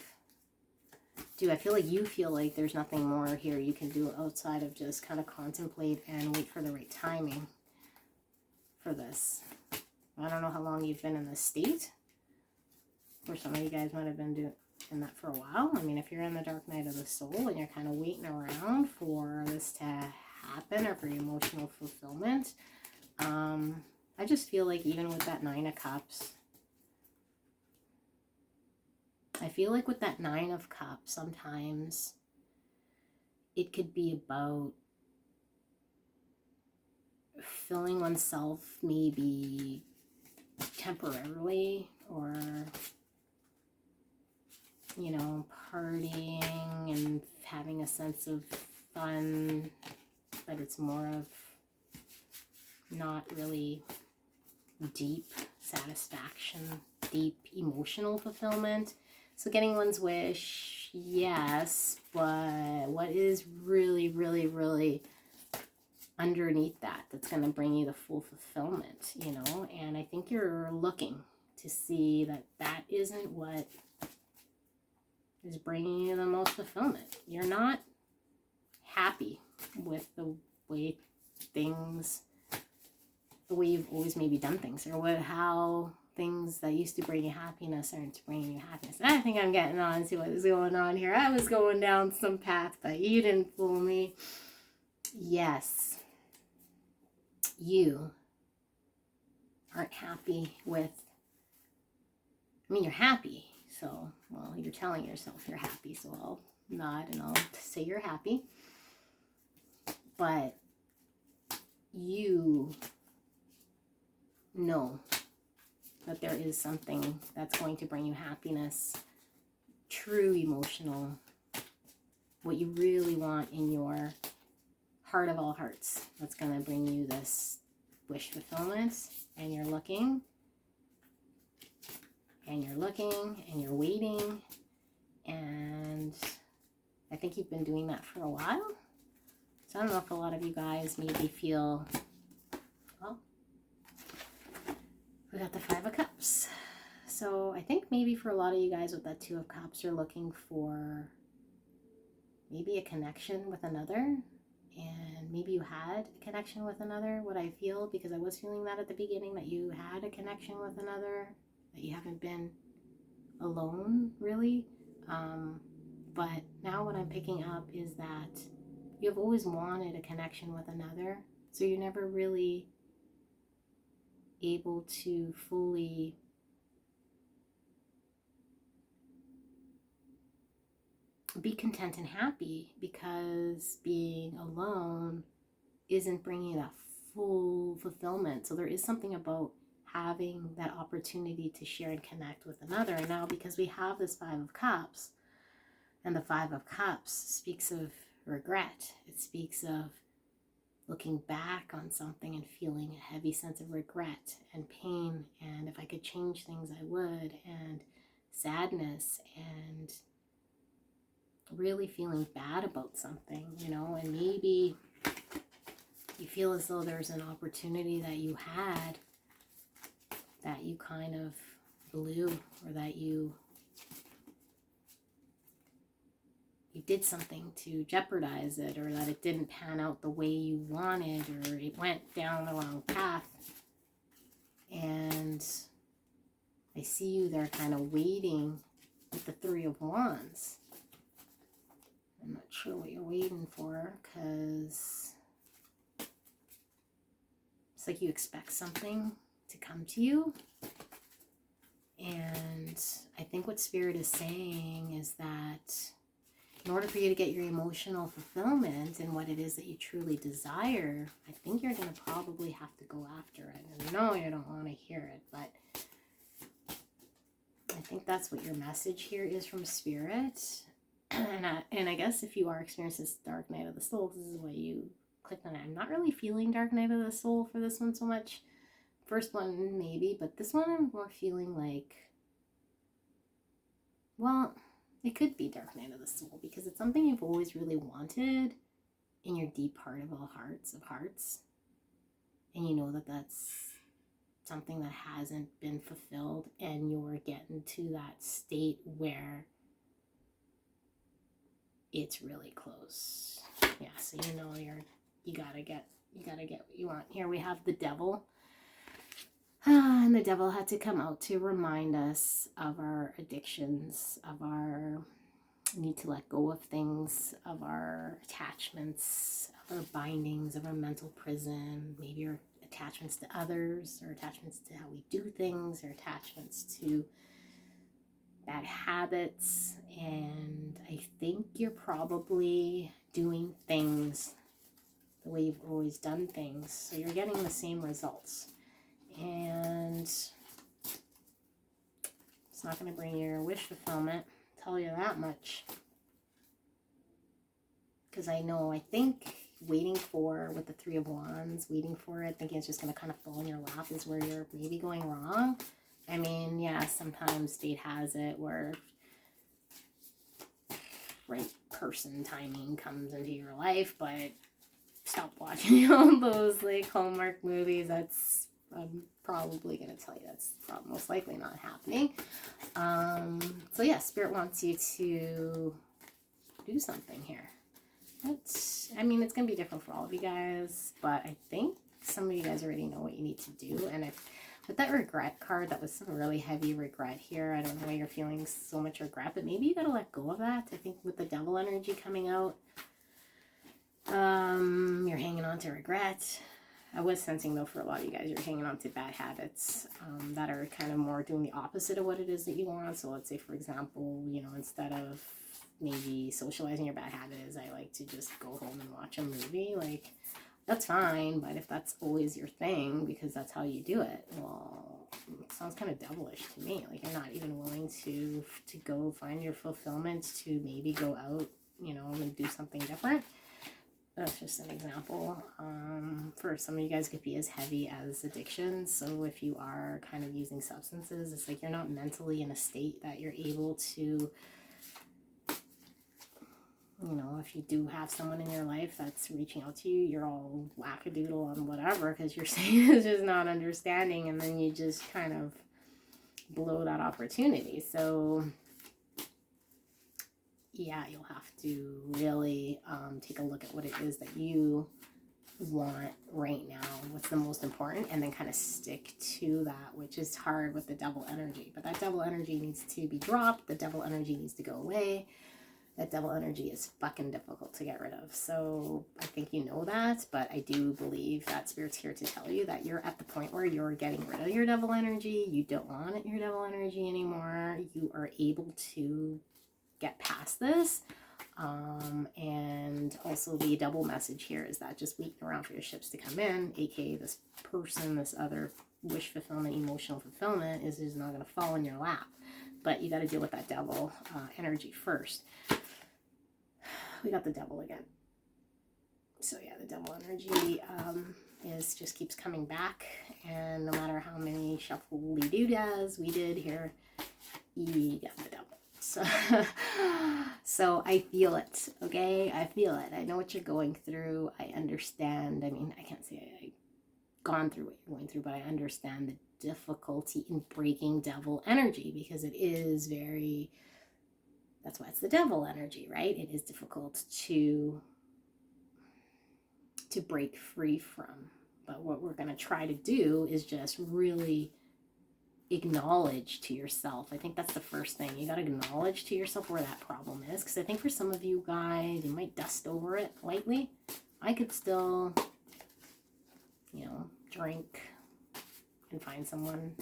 do. I feel like you feel like there's nothing more here you can do outside of just kind of contemplate and wait for the right timing for this. I don't know how long you've been in this state, or some of you guys might have been doing that for a while. I mean, if you're in the dark night of the soul and you're kind of waiting around for this to happen or for your emotional fulfillment, I just feel like even with that Nine of Cups, I feel like with that Nine of Cups, sometimes it could be about filling oneself maybe temporarily, or, you know, partying and having a sense of fun, but it's more of not really deep satisfaction, deep emotional fulfillment. So getting one's wish, yes, but what is really, really, really underneath that that's going to bring you the full fulfillment, you know? And I think you're looking to see that that isn't what is bringing you the most fulfillment. You're not happy with the way things, the way you've always maybe done things, or how things that used to bring you happiness aren't bringing you happiness. And I think I'm getting on to what is going on here. I was going down some path, but you didn't fool me. Yes, you aren't happy with, I mean, you're happy. So, well, you're telling yourself you're happy. So I'll nod and I'll say you're happy. But you know that there is something that's going to bring you happiness, true emotional, what you really want in your heart of all hearts, that's going to bring you this wish fulfillment. And you're looking, and you're looking, and you're waiting, and I think you've been doing that for a while. So I don't know if a lot of you guys maybe feel, well, we got the Five of Cups. So I think maybe for a lot of you guys with that Two of Cups, you're looking for maybe a connection with another. And maybe you had a connection with another, what I feel, because I was feeling that at the beginning, that you had a connection with another, that you haven't been alone, really. But now what I'm picking up is that you've always wanted a connection with another, so you're never really able to fully be content and happy, because being alone isn't bringing you that full fulfillment. So there is something about having that opportunity to share and connect with another. And now because we have this Five of Cups, and the Five of Cups speaks of regret. It speaks of looking back on something and feeling a heavy sense of regret and pain, and if I could change things I would, and sadness, and really feeling bad about something, you know. And maybe you feel as though there's an opportunity that you had that you kind of blew, or that you did something to jeopardize it, or that it didn't pan out the way you wanted, or it went down the wrong path. And I see you there kind of waiting with the Three of Wands. I'm not sure what you're waiting for, because it's like you expect something to come to you. And I think what Spirit is saying is that in order for you to get your emotional fulfillment and what it is that you truly desire, I think you're going to probably have to go after it. And no, you don't want to hear it, but I think that's what your message here is from Spirit. And I guess if you are experiencing this Dark Night of the Soul, this is why you clicked on it. I'm not really feeling Dark Night of the Soul for this one so much. First one maybe, but this one I'm more feeling like, well, it could be Dark Night of the Soul, because it's something you've always really wanted in your deep heart of all hearts of hearts. And you know that that's something that hasn't been fulfilled, and you're getting to that state where it's really close. Yeah, so you know you gotta get what you want. Here we have the Devil. And the Devil had to come out to remind us of our addictions, of our need to let go of things, of our attachments, of our bindings, of our mental prison, maybe our attachments to others, or attachments to how we do things, or attachments to bad habits. And I think you're probably doing things the way you've always done things, so you're getting the same results. And it's not going to bring your wish fulfillment, I'll tell you that much. because I think waiting for, with the Three of Wands, waiting for it, thinking it's just going to kind of fall in your lap is where you're maybe going wrong. I mean, yeah, sometimes fate has it where right person timing comes into your life, but stop watching all those like Hallmark movies. That's, I'm probably going to tell you that's most likely not happening. So yeah, Spirit wants you to do something here. I mean, it's going to be different for all of you guys, but I think some of you guys already know what you need to do. And if with that regret card, that was some really heavy regret here. I don't know why you're feeling so much regret, but maybe you got to let go of that. I think with the Devil energy coming out, you're hanging on to regret. I was sensing, though, for a lot of you guys, you're hanging on to bad habits that are kind of more doing the opposite of what it is that you want. So let's say, for example, you know, instead of maybe socializing, your bad habit is I like to just go home and watch a movie. Like, that's fine, but if that's always your thing because that's how you do it, well, it sounds kind of devilish to me. Like, you're not even willing to go find your fulfillment, to maybe go out, you know, and do something different. That's just an example. For some of you guys, it could be as heavy as addiction. So if you are kind of using substances, it's like you're not mentally in a state that you're able to, you know, if you do have someone in your life that's reaching out to you, you're all wackadoodle on whatever because you're saying it's just not understanding, and then you just kind of blow that opportunity. So yeah, you'll have to really take a look at what it is that you want right now, what's the most important, and then kind of stick to that, which is hard with the Devil energy. But that Devil energy needs to be dropped. The Devil energy needs to go away. That Devil energy is fucking difficult to get rid of. So I think you know that, but I do believe that Spirit's here to tell you that you're at the point where you're getting rid of your Devil energy. You don't want your Devil energy anymore. You are able to get past this. And also the double message here is that just waiting around for your ships to come in, aka this person, this other wish fulfillment, emotional fulfillment, is just not going to fall in your lap. But you got to deal with that Devil energy first. We got the Devil again. So yeah, the Devil energy just keeps coming back, and no matter how many shuffly doodads we did here, you got the Devil. So I feel it, okay? I feel it. I know what you're going through. I understand. I mean, I can't say I've gone through what you're going through, but I understand the difficulty in breaking Devil energy because it is very, that's why it's the Devil energy, right? It is difficult to break free from. But what we're going to try to do is just really acknowledge to yourself. I think that's the first thing. You got to acknowledge to yourself where that problem is, because I think for some of you guys, you might dust over it lightly. I could still, you know, drink and find someone,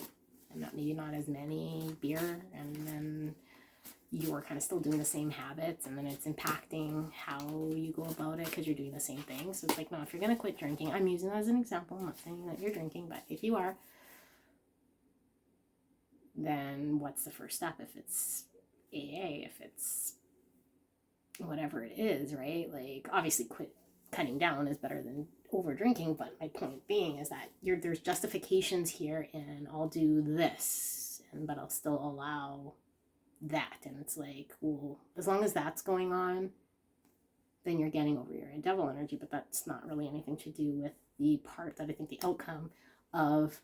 and maybe not as many beer, and then you're kind of still doing the same habits, and then it's impacting how you go about it because you're doing the same thing. So it's like, no, if you're going to quit drinking, I'm using that as an example, I'm not saying that you're drinking, but if you are, then what's the first step? If it's AA, if it's whatever it is, right? Like, obviously cutting down is better than over drinking, but my point being is that there's justifications here, and I'll do this, but I'll still allow that. And it's like, well, as long as that's going on, then you're getting over your Devil energy, but that's not really anything to do with the part that I think the outcome of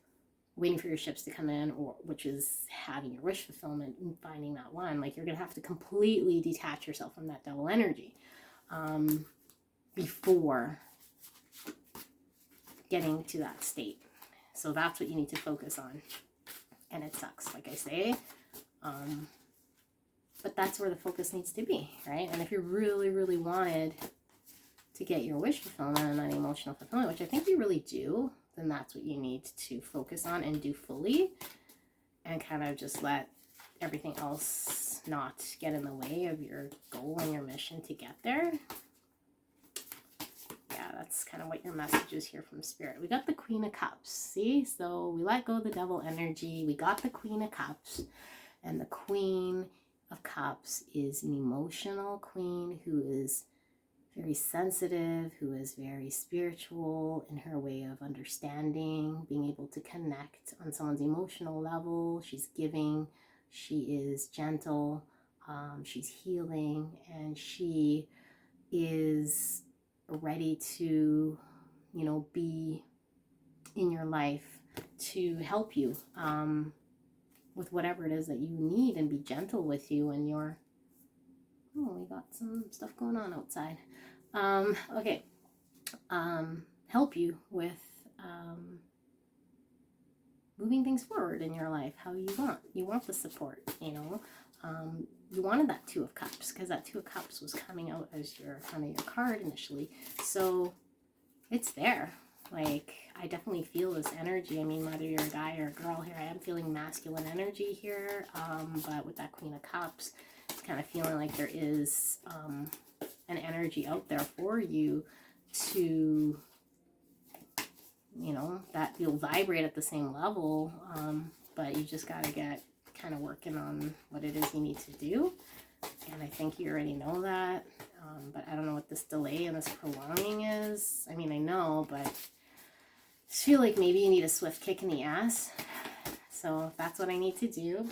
waiting for your ships to come in, or which is having your wish fulfillment and finding that one. Like, you're gonna have to completely detach yourself from that Devil energy before getting to that state. So that's what you need to focus on, and it sucks, like I say, but that's where the focus needs to be, right? And if you really, really wanted to get your wish fulfillment and that emotional fulfillment, which I think you really do, then that's what you need to focus on and do fully, and kind of just let everything else not get in the way of your goal and your mission to get there. Yeah, that's kind of what your message is here from Spirit. We got the Queen of Cups, see? So we let go of the Devil energy. We got the Queen of Cups, and the Queen of Cups is an emotional queen who is very sensitive, who is very spiritual in her way of understanding, being able to connect on someone's emotional level. She's giving, she is gentle, she's healing, and she is ready to, you know, be in your life to help you with whatever it is that you need, and be gentle with you and your, oh, we got some stuff going on outside. Okay. Help you with moving things forward in your life how you want. You want the support, you know. You wanted that Two of Cups, because that Two of Cups was coming out as your kind of your card initially. So it's there. Like, I definitely feel this energy. I mean, whether you're a guy or a girl here, I am feeling masculine energy here. But with that Queen of Cups, it's kind of feeling like there is an energy out there for you to, you know, that you'll vibrate at the same level, but you just got to get kind of working on what it is you need to do. And I think you already know that, but I don't know what this delay and this prolonging is. I mean, I know, but I just feel like maybe you need a swift kick in the ass. So if that's what I need to do,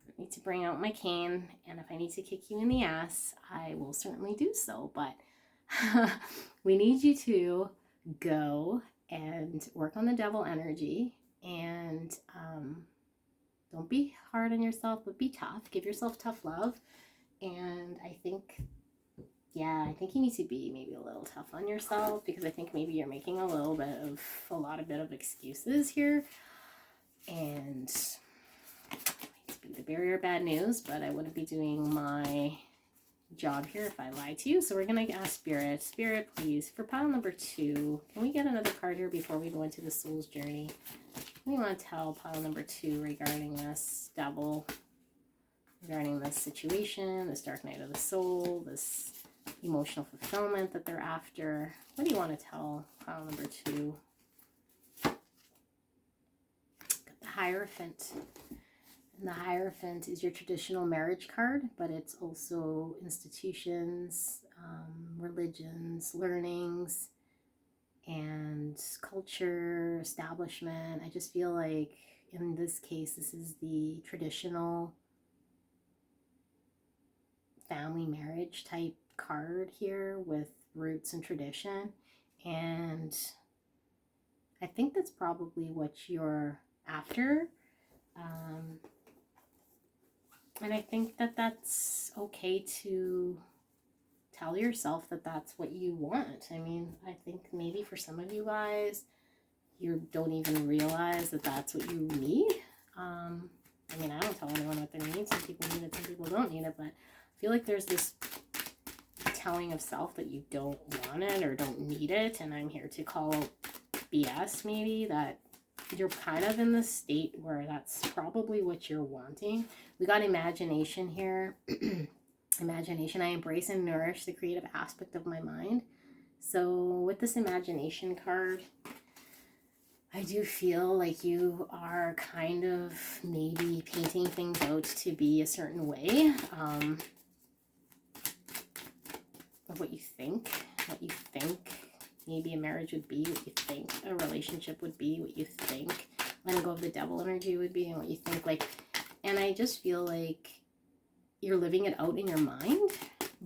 I need to bring out my cane, and if I need to kick you in the ass, I will certainly do so. But we need you to go and work on the devil energy, and don't be hard on yourself, but be tough. Give yourself tough love. And I think, yeah, I think you need to be maybe a little tough on yourself, because I think maybe you're making a bit of excuses here. And to be the bearer of bad news, but I wouldn't be doing my job here if I lied to you. So we're going to ask Spirit. Spirit, please, for pile number 2, can we get another card here before we go into the soul's journey? We want to tell pile number 2 regarding this devil, regarding this situation, this dark night of the soul, this emotional fulfillment that they're after. What do you want to tell pile number 2? Got the Hierophant. And the Hierophant is your traditional marriage card, but it's also institutions, religions, learnings, and culture, establishment. I just feel like in this case, this is the traditional family marriage type card here with roots and tradition. And I think that's probably what you're after. And I think that that's okay to tell yourself that that's what you want. I mean, I think maybe for some of you guys, you don't even realize that that's what you need. I mean, I don't tell anyone what they need. Some people need it, some people don't need it. But I feel like there's this telling of self that you don't want it or don't need it. And I'm here to call BS maybe, that you're kind of in the state where that's probably what you're wanting. We got imagination here. Imagination. I embrace and nourish the creative aspect of my mind. So with this imagination card, I do feel like you are kind of maybe painting things out to be a certain way, of what you think maybe a marriage would be, what you think a relationship would be, what you think letting go of the devil energy would be, and what you think, like, and I just feel like you're living it out in your mind,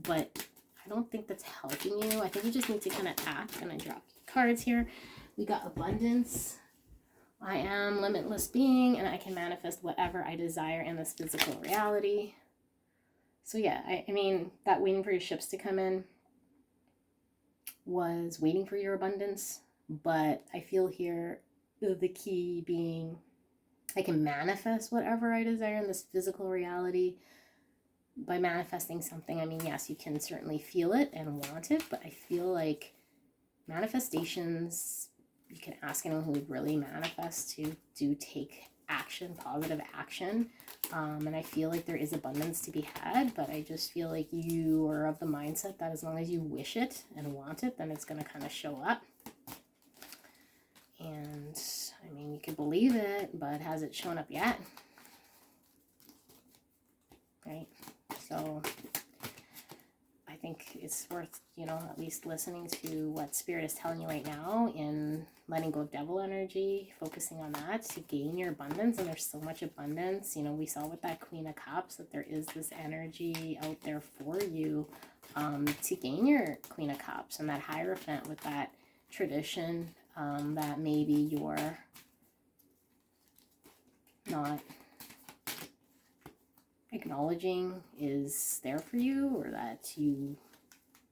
but I don't think that's helping you. I think you just need to kind of act. And I dropped cards here. We got abundance. I am limitless being, and I can manifest whatever I desire in this physical reality. So yeah, I mean, that waiting for your ships to come in was waiting for your abundance, but I feel here the key being I can manifest whatever I desire in this physical reality. By manifesting something, I mean, yes, you can certainly feel it and want it, but I feel like manifestations, you can ask anyone who would really manifest to do take action, positive action. And I feel like there is abundance to be had, but I just feel like you are of the mindset that as long as you wish it and want it, then it's going to kind of show up. And I mean, you can believe it, but has it shown up yet? Right? So I think it's worth, you know, at least listening to what Spirit is telling you right now in letting go of devil energy, focusing on that to gain your abundance. And there's so much abundance. You know, we saw with that Queen of Cups that there is this energy out there for you to gain your Queen of Cups and that Hierophant with that tradition that maybe you're not acknowledging is there for you, or that you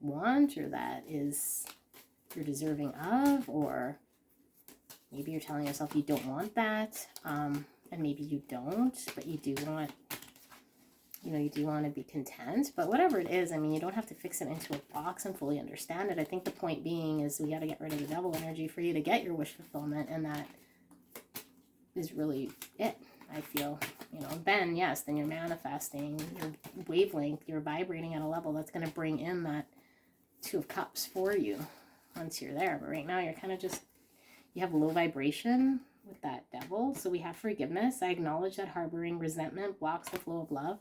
want, or that is you're deserving of, or maybe you're telling yourself you don't want that, and maybe you don't, but you do want, you know, you do want to be content. But whatever it is, I mean, you don't have to fix it into a box and fully understand it. I think the point being is we got to get rid of the devil energy for you to get your wish fulfillment, and that is really it, I feel. You know, then yes, then you're manifesting your wavelength, you're vibrating at a level that's going to bring in that Two of Cups for you once you're there. But right now you're kind of just, you have low vibration with that devil. So we have forgiveness. I acknowledge that harboring resentment blocks the flow of love,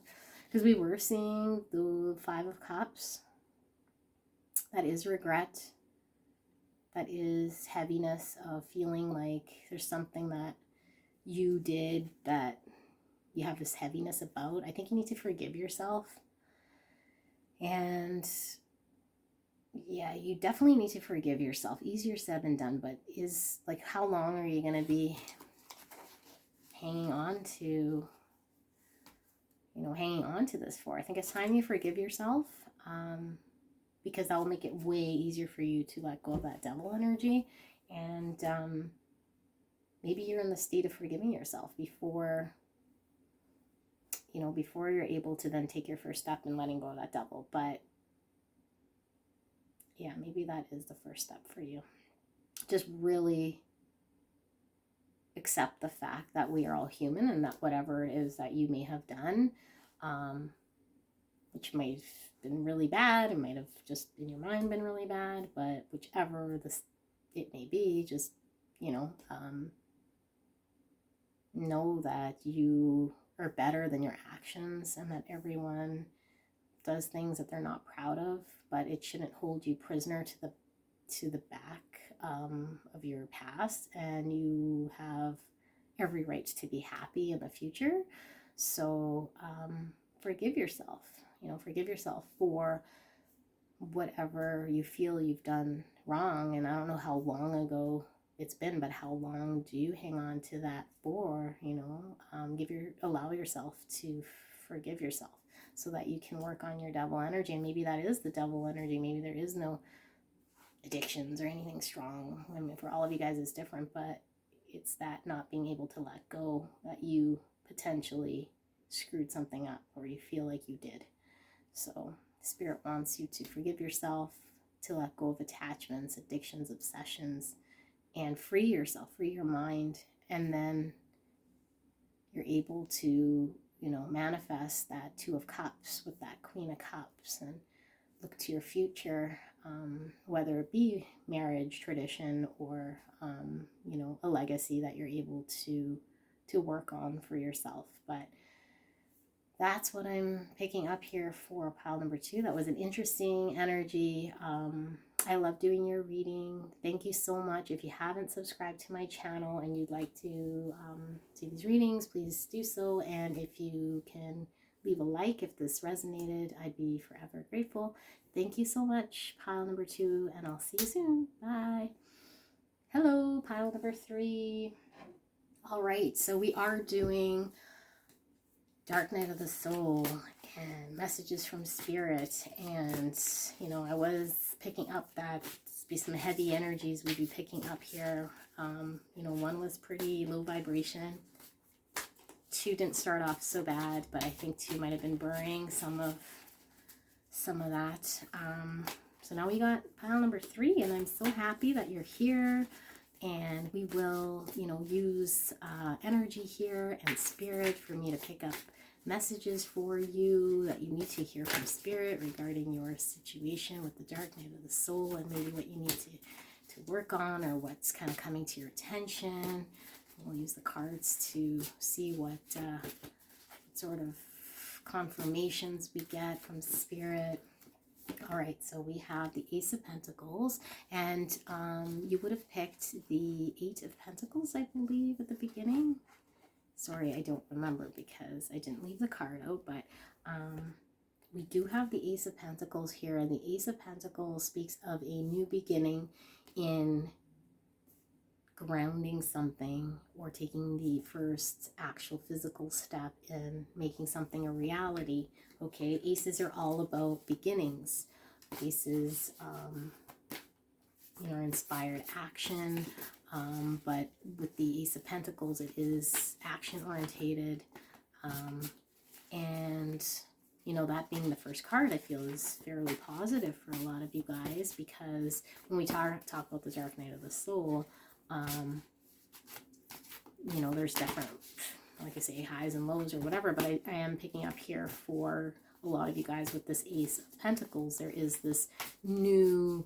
because we were seeing the Five of Cups. That is regret. That is heaviness of feeling like there's something that you did that you have this heaviness about. I think you need to forgive yourself. And yeah, you definitely need to forgive yourself. Easier said than done, but is like, how long are you going to be hanging on to, you know, hanging on to this for? I think it's time you forgive yourself, because that will make it way easier for you to let go of that devil energy. And maybe you're in the state of forgiving yourself before, you know, before you're able to then take your first step in letting go of that devil. But yeah, maybe that is the first step for you. Just really accept the fact that we are all human, and that whatever it is that you may have done, which might have been really bad, it might have just in your mind been really bad, but whichever it may be, just, you know that you are better than your actions, and that everyone does things that they're not proud of, but it shouldn't hold you prisoner to the back of your past, and you have every right to be happy in the future. So forgive yourself, you know, forgive yourself for whatever you feel you've done wrong. And I don't know how long ago it's been, but how long do you hang on to that for? You know, allow yourself to forgive yourself so that you can work on your devil energy. And maybe that is the devil energy. Maybe there is no addictions or anything strong. I mean, for all of you guys it's different, but it's that not being able to let go, that you potentially screwed something up, or you feel like you did. So Spirit wants you to forgive yourself, to let go of attachments, addictions, obsessions, and free yourself, free your mind. And then you're able to, you know, manifest that Two of Cups with that Queen of Cups, and look to your future, whether it be marriage, tradition, or, you know, a legacy that you're able to work on for yourself. But that's what I'm picking up here for pile number 2. That was an interesting energy. I love doing your reading. Thank you so much. If you haven't subscribed to my channel and you'd like to see these readings, please do so. And if you can leave a like if this resonated, I'd be forever grateful. Thank you so much, pile number 2, and I'll see you soon. Bye. Hello, pile number 3. All right, so we are doing Dark Night of the Soul and messages from Spirit. And, you know, I was picking up that be some heavy energies we'd be picking up here. You know, 1 was pretty low vibration. 2 didn't start off so bad, but I think 2 might have been burning some of that. So now we got pile number 3, and I'm so happy that you're here. And we will, you know, use energy here and Spirit for me to pick up messages for you that you need to hear from Spirit regarding your situation with the Dark Night of the Soul, and maybe what you need to work on, or what's kind of coming to your attention. We'll use the cards to see what sort of confirmations we get from Spirit. All right, so we have the Ace of Pentacles, and you would have picked the Eight of Pentacles, I believe, at the beginning. Sorry, I don't remember because I didn't leave the card out, but we do have the Ace of Pentacles here, and the Ace of Pentacles speaks of a new beginning in grounding something or taking the first actual physical step in making something a reality. Okay, aces are all about beginnings. Aces, you know, inspired action, but with the Ace of Pentacles, it is action orientated, and you know, that being the first card, I feel is fairly positive for a lot of you guys, because when we talk about the Dark Night of the Soul, you know, there's different, like I say, highs and lows or whatever, but I am picking up here for a lot of you guys with this Ace of Pentacles, there is this new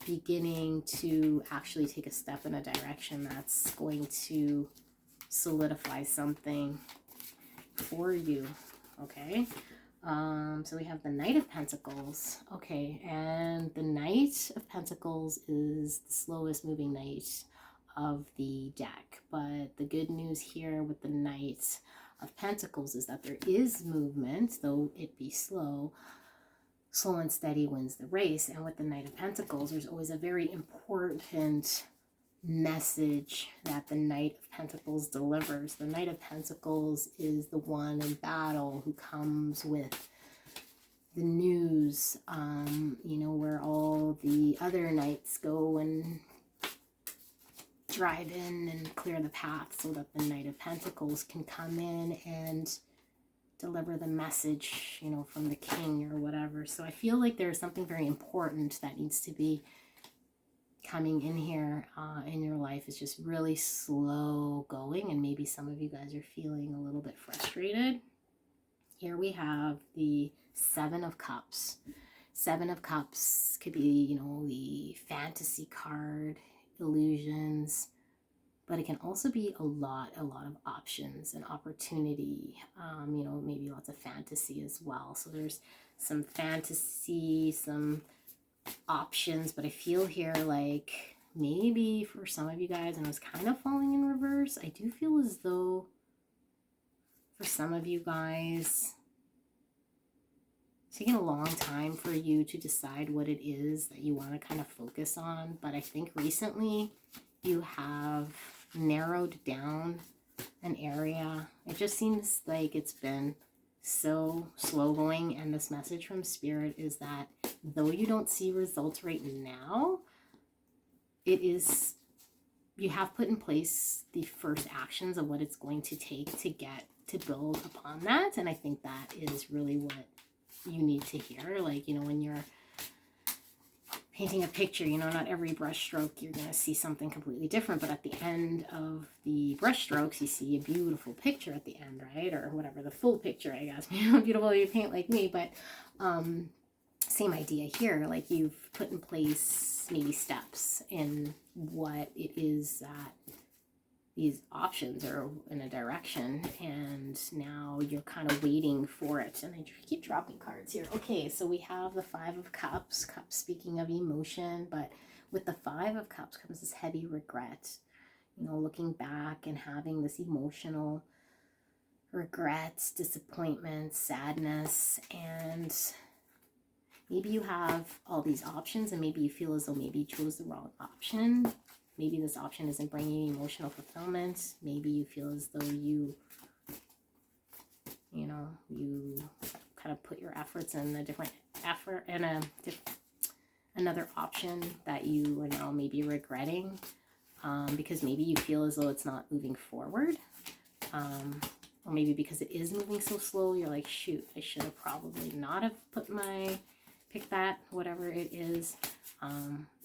beginning to actually take a step in a direction that's going to solidify something for you. Okay, so we have the Knight of Pentacles. Okay, and the Knight of Pentacles is the slowest moving knight of the deck, but the good news here with the Knight of Pentacles is that there is movement, though it be slow. Slow and steady wins the race. And with the Knight of Pentacles, there's always a very important message that the Knight of Pentacles delivers. The Knight of Pentacles is the one in battle who comes with the news, you know, where all the other knights go and drive in and clear the path so that the Knight of Pentacles can come in and deliver the message, you know, from the king or whatever. So I feel like there's something very important that needs to be coming in here in your life. It's just really slow going, and maybe some of you guys are feeling a little bit frustrated. Here we have the Seven of Cups. Seven of Cups could be, you know, the fantasy card, illusions, but it can also be a lot of options and opportunity, you know, maybe lots of fantasy as well. So there's some fantasy, some options, but I feel here like maybe for some of you guys, and I was kind of falling in reverse, I do feel as though for some of you guys, it's taking a long time for you to decide what it is that you want to kind of focus on. But I think recently you have narrowed down an area. It just seems like it's been so slow going, and this message from Spirit is that though you don't see results right now, it is, you have put in place the first actions of what it's going to take to get to build upon that. And I think that is really what you need to hear. Like, you know, when you're painting a picture, you know, not every brush stroke you're going to see something completely different, but at the end of the brush strokes you see a beautiful picture at the end, right? Or whatever, the full picture, I guess. Beautiful if you paint like me, but same idea here. Like, you've put in place maybe steps in what it is that these options are in a direction, and now you're kind of waiting for it. And I keep dropping cards here. Okay, so we have the Five of Cups, cups speaking of emotion, but with the Five of Cups comes this heavy regret, you know, looking back and having this emotional regrets, disappointment, sadness, and maybe you have all these options and maybe you feel as though maybe you chose the wrong option. Maybe this option isn't bringing you emotional fulfillment. Maybe you feel as though you kind of put your efforts in a different effort and another option that you are now maybe regretting, because maybe you feel as though it's not moving forward, or maybe because it is moving so slow, you're like, shoot, I should have probably not have picked that, whatever it is.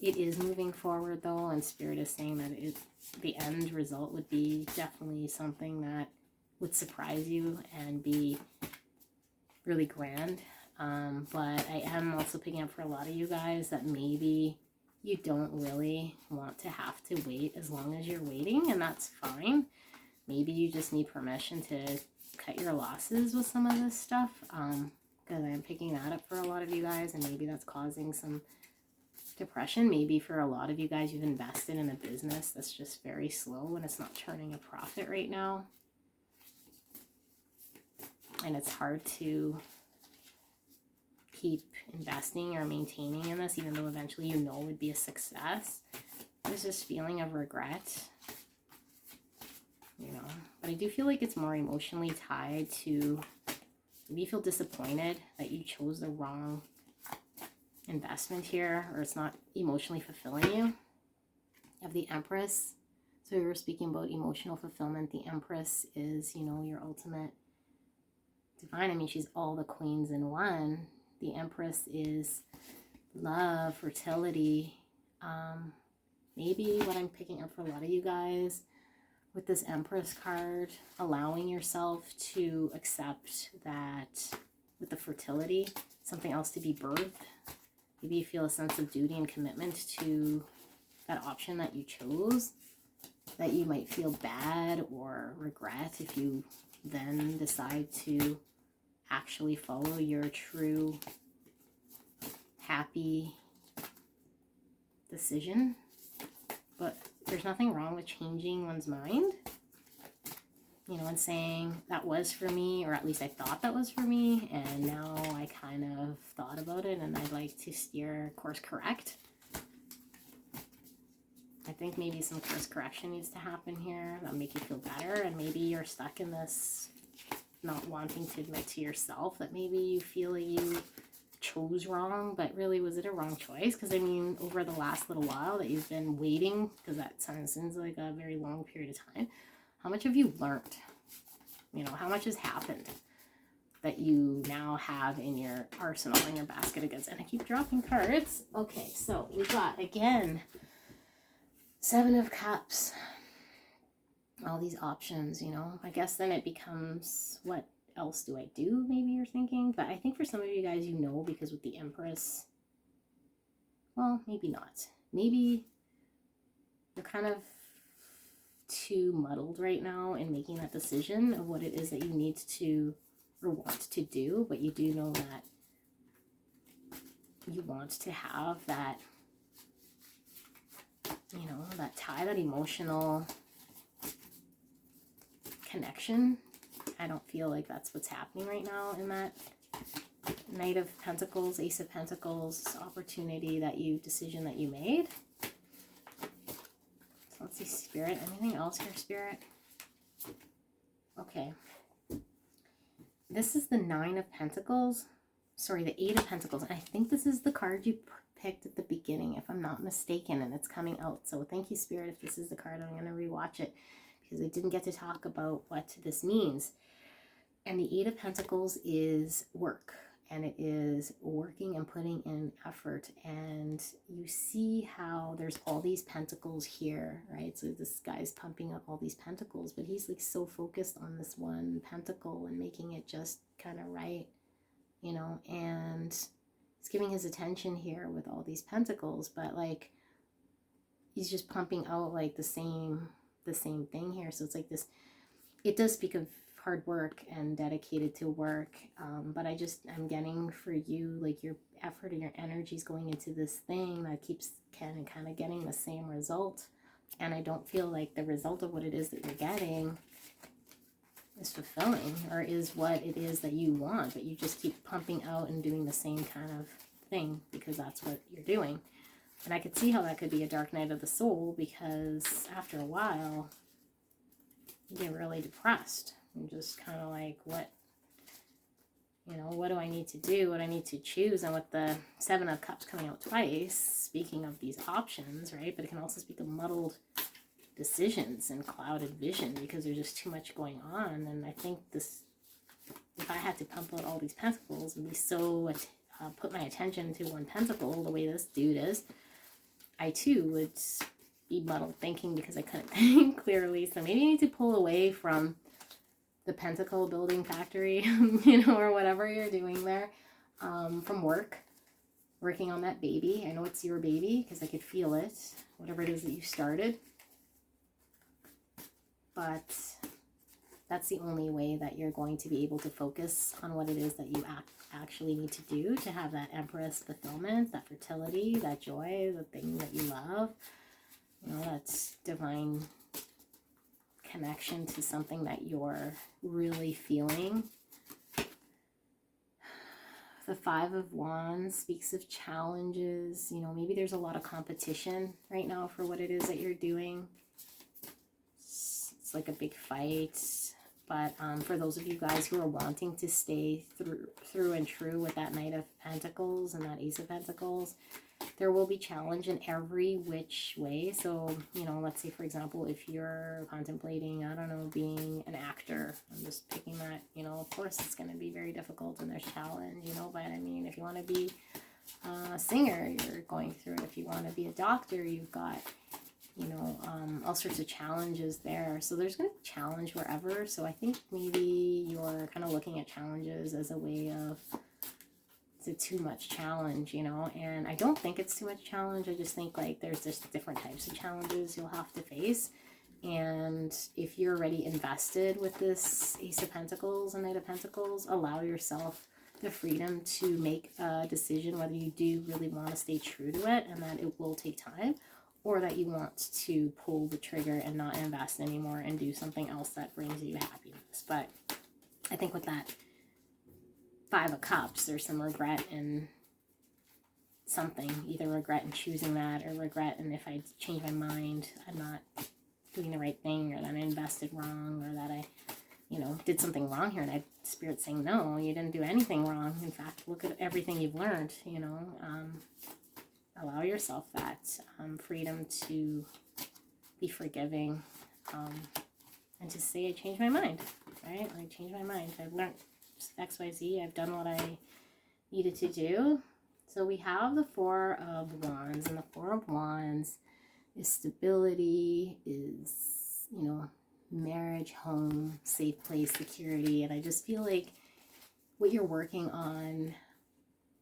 It is moving forward though, and Spirit is saying that the end result would be definitely something that would surprise you and be really grand. But I am also picking up for a lot of you guys that maybe you don't really want to have to wait as long as you're waiting, and that's fine. Maybe you just need permission to cut your losses with some of this stuff. because I'm picking that up for a lot of you guys, and maybe that's causing some depression. Maybe for a lot of you guys, you've invested in a business that's just very slow and it's not turning a profit right now. And it's hard to keep investing or maintaining in this, even though eventually you know it would be a success. There's this feeling of regret, you know, but I do feel like it's more emotionally tied to, maybe you feel disappointed that you chose the wrong investment here, or it's not emotionally fulfilling you. You have the Empress. So we were speaking about emotional fulfillment. The Empress is, you know, your ultimate divine. I mean, she's all the queens in one. The Empress is love, fertility. Maybe what I'm picking up for a lot of you guys with this Empress card, allowing yourself to accept that with the fertility, something else to be birthed. Maybe you feel a sense of duty and commitment to that option that you chose, that you might feel bad or regret if you then decide to actually follow your true happy decision. But there's nothing wrong with changing one's mind, you know, and saying that was for me, or at least I thought that was for me, and now I kind of thought about it and I'd like to steer course correct. I think maybe some course correction needs to happen here that'll make you feel better, and maybe you're stuck in this not wanting to admit to yourself that maybe you feel like you chose wrong, but really, was it a wrong choice? Because I mean, over the last little while that you've been waiting, because that sounds like a very long period of time, how much have you learned? You know, how much has happened that you now have in your arsenal, in your basket of goods? And I keep dropping cards. Okay, so we got, again, 7 of Cups. All these options, you know. I guess then it becomes, what else do I do? Maybe you're thinking. But I think for some of you guys, you know, because with the Empress, well, maybe not. Maybe you're kind of too muddled right now in making that decision of what it is that you need to or want to do, but you do know that you want to have that, you know, that tie, that emotional connection. I don't feel like that's what's happening right now in that Knight of Pentacles, Ace of Pentacles opportunity, that decision that you made. Let's see, Spirit. Anything else here, Spirit? Okay. This is the 9 of Pentacles. Sorry, the 8 of Pentacles. I think this is the card you picked at the beginning, if I'm not mistaken, and it's coming out. So thank you, Spirit. If this is the card, I'm going to rewatch it because I didn't get to talk about what this means. And the 8 of Pentacles is work. And it is working and putting in effort. And you see how there's all these pentacles here, right? So this guy's pumping up all these pentacles, but he's like so focused on this one pentacle and making it just kind of right, you know, and he's giving his attention here with all these pentacles, but like he's just pumping out like the same thing here. So it's like this, it does speak of hard work and dedicated to work, but I'm getting for you, like your effort and your energy is going into this thing that keeps kind of getting the same result, and I don't feel like the result of what it is that you're getting is fulfilling or is what it is that you want, but you just keep pumping out and doing the same kind of thing because that's what you're doing. And I could see how that could be a dark night of the soul, because after a while you get really depressed. I'm just kind of like, what, you know, what do I need to do? What do I need to choose? And with the 7 of Cups coming out twice, speaking of these options, right? But it can also speak of muddled decisions and clouded vision because there's just too much going on. And I think this, if I had to pump out all these pentacles and be so, put my attention to one pentacle the way this dude is, I too would be muddled thinking because I couldn't think clearly. So maybe you need to pull away from the pentacle building factory, you know, or whatever you're doing there, from working on that baby. I know it's your baby because I could feel it, whatever it is that you started. But that's the only way that you're going to be able to focus on what it is that you actually need to do to have that Empress fulfillment, that fertility, that joy, the thing that you love. You know, that's divine connection to something that you're really feeling. The Five of Wands speaks of challenges. You know, maybe there's a lot of competition right now for what it is that you're doing. It's like a big fight. But for those of you guys who are wanting to stay through and true with that Knight of Pentacles and that Ace of Pentacles, there will be challenge in every which way. So, you know, let's say, for example, if you're contemplating, I don't know, being an actor, I'm just picking that, you know, of course it's going to be very difficult and there's challenge, you know, but I mean, if you want to be a singer, you're going through it. If you want to be a doctor, you've got, you know, all sorts of challenges there. So there's going to be challenge wherever. So I think maybe you're kind of looking at challenges as a way of, is it too much challenge, you know? And I don't think it's too much challenge. I just think like there's just different types of challenges you'll have to face. And if you're already invested with this Ace of Pentacles and Knight of Pentacles, allow yourself the freedom to make a decision whether you do really want to stay true to it and that it will take time, or that you want to pull the trigger and not invest anymore and do something else that brings you happiness. But I think with that Five of Cups, there's some regret in something. Either regret in choosing that, or regret in if I change my mind, I'm not doing the right thing, or that I invested wrong, or that I, you know, did something wrong here. And I Spirit's saying, no, you didn't do anything wrong. In fact, look at everything you've learned, you know. Allow yourself that freedom to be forgiving, and to say, I changed my mind, right? I changed my mind. I've learned XYZ. I've done what I needed to do. So we have the Four of Wands, and the Four of Wands is stability, is, you know, marriage, home, safe place, security. And I just feel like what you're working on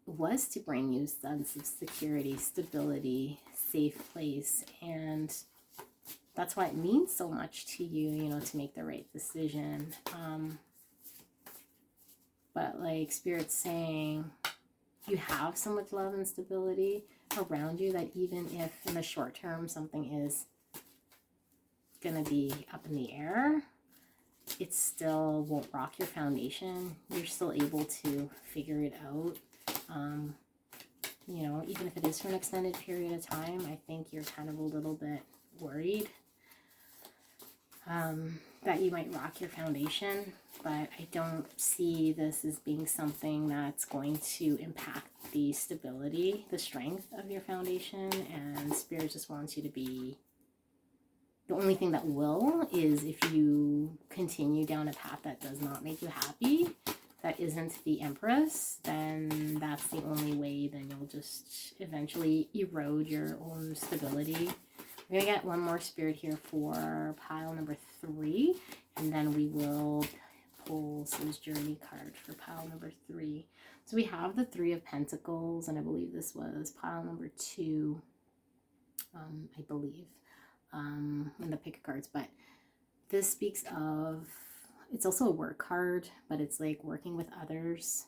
was to bring you a sense of security, stability, safe place, and that's why it means so much to you, you know, to make the right decision. But like Spirit's saying, you have so much love and stability around you that even if in the short term something is gonna be up in the air, it still won't rock your foundation. You're still able to figure it out. You know, even if it is for an extended period of time, I think you're kind of a little bit worried that you might rock your foundation, but I don't see this as being something that's going to impact the stability, the strength of your foundation. And Spirit just wants you to be, the only thing that will is if you continue down a path that does not make you happy, that isn't the Empress, then that's the only way. Then you'll just eventually erode your own stability. We're going to get one more Spirit here for pile number 3, and then we will pull Soul's Journey card for pile number 3. So we have the Three of Pentacles, and I believe this was pile number 2, I believe, in the pick of cards. But this speaks of, it's also a work card, but it's like working with others,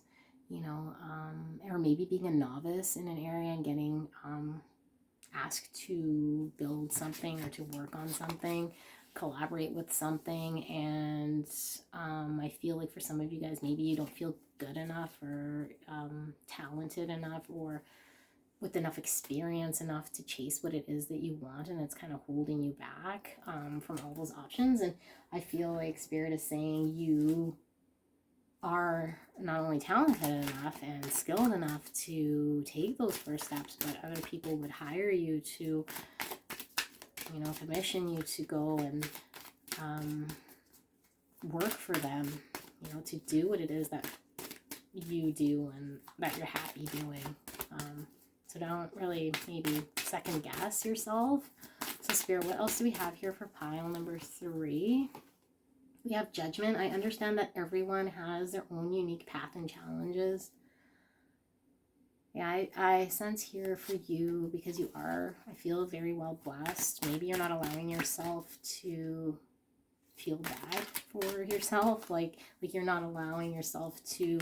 you know, or maybe being a novice in an area and getting asked to build something or to work on something, collaborate with something. And I feel like for some of you guys, maybe you don't feel good enough or talented enough or with enough experience enough to chase what it is that you want, and it's kind of holding you back from all those options. And I feel like Spirit is saying you are not only talented enough and skilled enough to take those first steps, but other people would hire you to, you know, commission you to go and work for them, you know, to do what it is that you do and that you're happy doing. So don't really maybe second guess yourself. So Spirit, what else do we have here for pile number 3? We have Judgment. I understand that everyone has their own unique path and challenges. Yeah, I sense here for you, because you are, I feel, very well blessed. Maybe you're not allowing yourself to feel bad for yourself. Like you're not allowing yourself to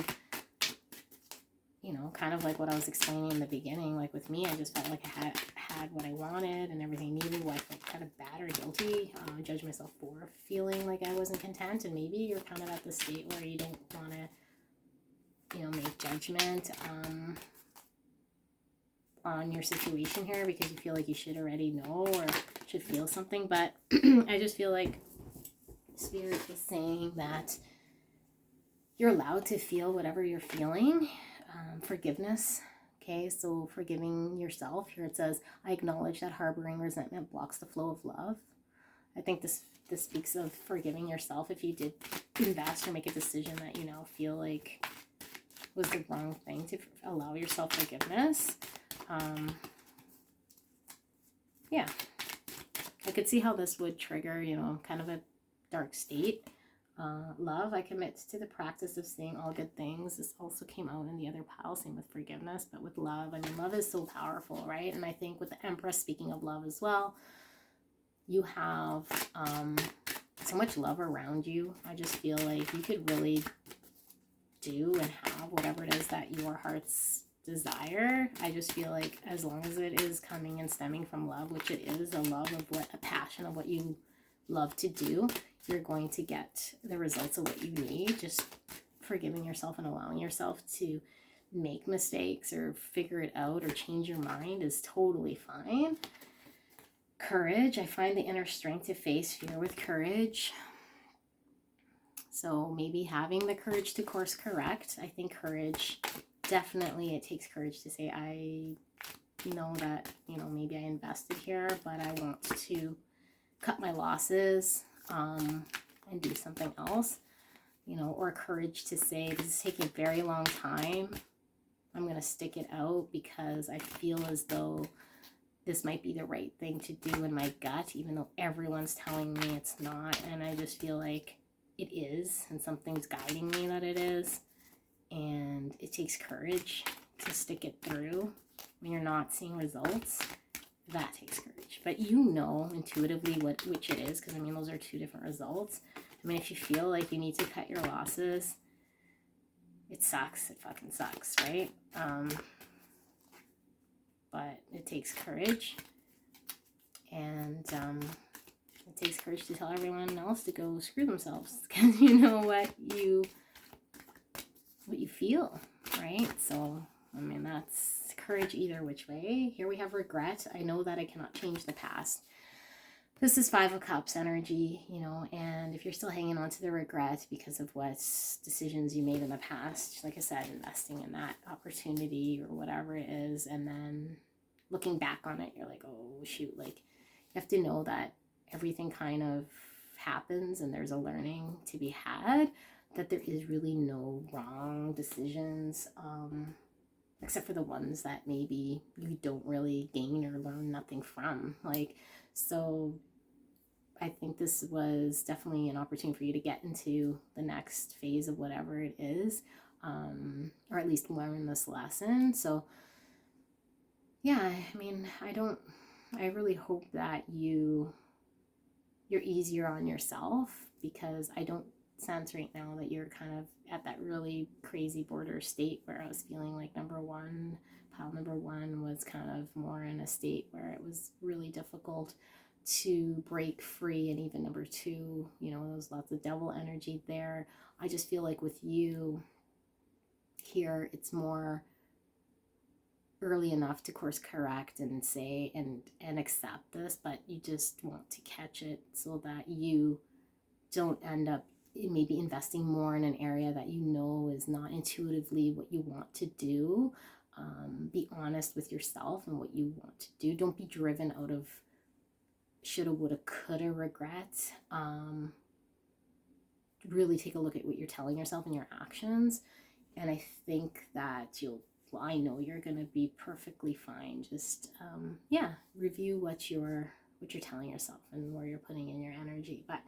you know, kind of like what I was explaining in the beginning, like with me, I just felt like I had what I wanted and everything needed. Well, I felt kind of bad or guilty, judge myself for feeling like I wasn't content. And maybe you're kind of at the state where you don't want to, you know, make judgment on your situation here because you feel like you should already know or should feel something. But I just feel like Spirit is saying that you're allowed to feel whatever you're feeling. Forgiveness. Okay, so forgiving yourself. Here it says, I acknowledge that harboring resentment blocks the flow of love. I think this speaks of forgiving yourself if you did invest or make a decision that you now feel like was the wrong thing, to allow yourself forgiveness. Yeah, I could see how this would trigger, you know, kind of a dark state. Love, I commit to the practice of seeing all good things. This also came out in the other pile, same with forgiveness, but with love, I mean, love is so powerful, right? And I think with the Empress, speaking of love as well, you have so much love around you. I just feel like you could really do and have whatever it is that your heart's desire. I just feel like as long as it is coming and stemming from love, which it is, a love of what, a passion of what you love to do, you're going to get the results of what you need. Just forgiving yourself and allowing yourself to make mistakes or figure it out or change your mind is totally fine. Courage, I find the inner strength to face fear with courage. So maybe having the courage to course correct. I think courage, definitely it takes courage to say, I know that, you know, maybe I invested here, but I want to cut my losses and do something else, you know, or courage to say, this is taking a very long time. I'm going to stick it out because I feel as though this might be the right thing to do in my gut, even though everyone's telling me it's not. And I just feel like it is, and something's guiding me that it is. And it takes courage to stick it through when you're not seeing results. That takes courage. But you know intuitively which it is, because I mean, those are two different results. I mean, if you feel like you need to cut your losses, it sucks. It fucking sucks, right? But it takes courage. And it takes courage to tell everyone else to go screw themselves, because you know what you feel, right? So, I mean, that's courage either which way. Here we have regret. I know that I cannot change the past. This is Five of Cups energy, you know, and if you're still hanging on to the regret because of what decisions you made in the past, like I said, investing in that opportunity or whatever it is, and then looking back on it, you're like, oh shoot, like you have to know that everything kind of happens and there's a learning to be had, that there is really no wrong decisions, except for the ones that maybe you don't really gain or learn nothing from. Like, so I think this was definitely an opportunity for you to get into the next phase of whatever it is, or at least learn this lesson. So yeah, I mean, I really hope that you're easier on yourself, because I don't sense right now that you're kind of at that really crazy border state where I was feeling like pile number one was kind of more in a state where it was really difficult to break free, and even number two, you know, there's lots of devil energy there. I just feel like with you here, it's more early enough to course correct and say and accept this, but you just want to catch it so that you don't end up maybe investing more in an area that you know is not intuitively what you want to do. Be honest with yourself and what you want to do. Don't be driven out of shoulda, woulda, coulda regret. Really take a look at what you're telling yourself and your actions, and I think that I know you're gonna be perfectly fine. Just review what you're telling yourself and where you're putting in your energy. But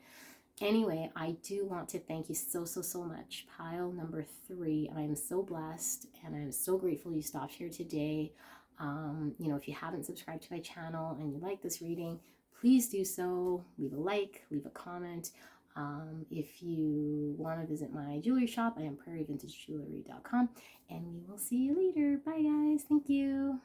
anyway, I do want to thank you so much, pile number 3. I am so blessed and I'm so grateful you stopped here today. You know, if you haven't subscribed to my channel and you like this reading, please do so. Leave a like, leave a comment. If you want to visit my jewelry shop, I am prairievintagejewelry.com, and we will see you later. Bye guys. Thank you.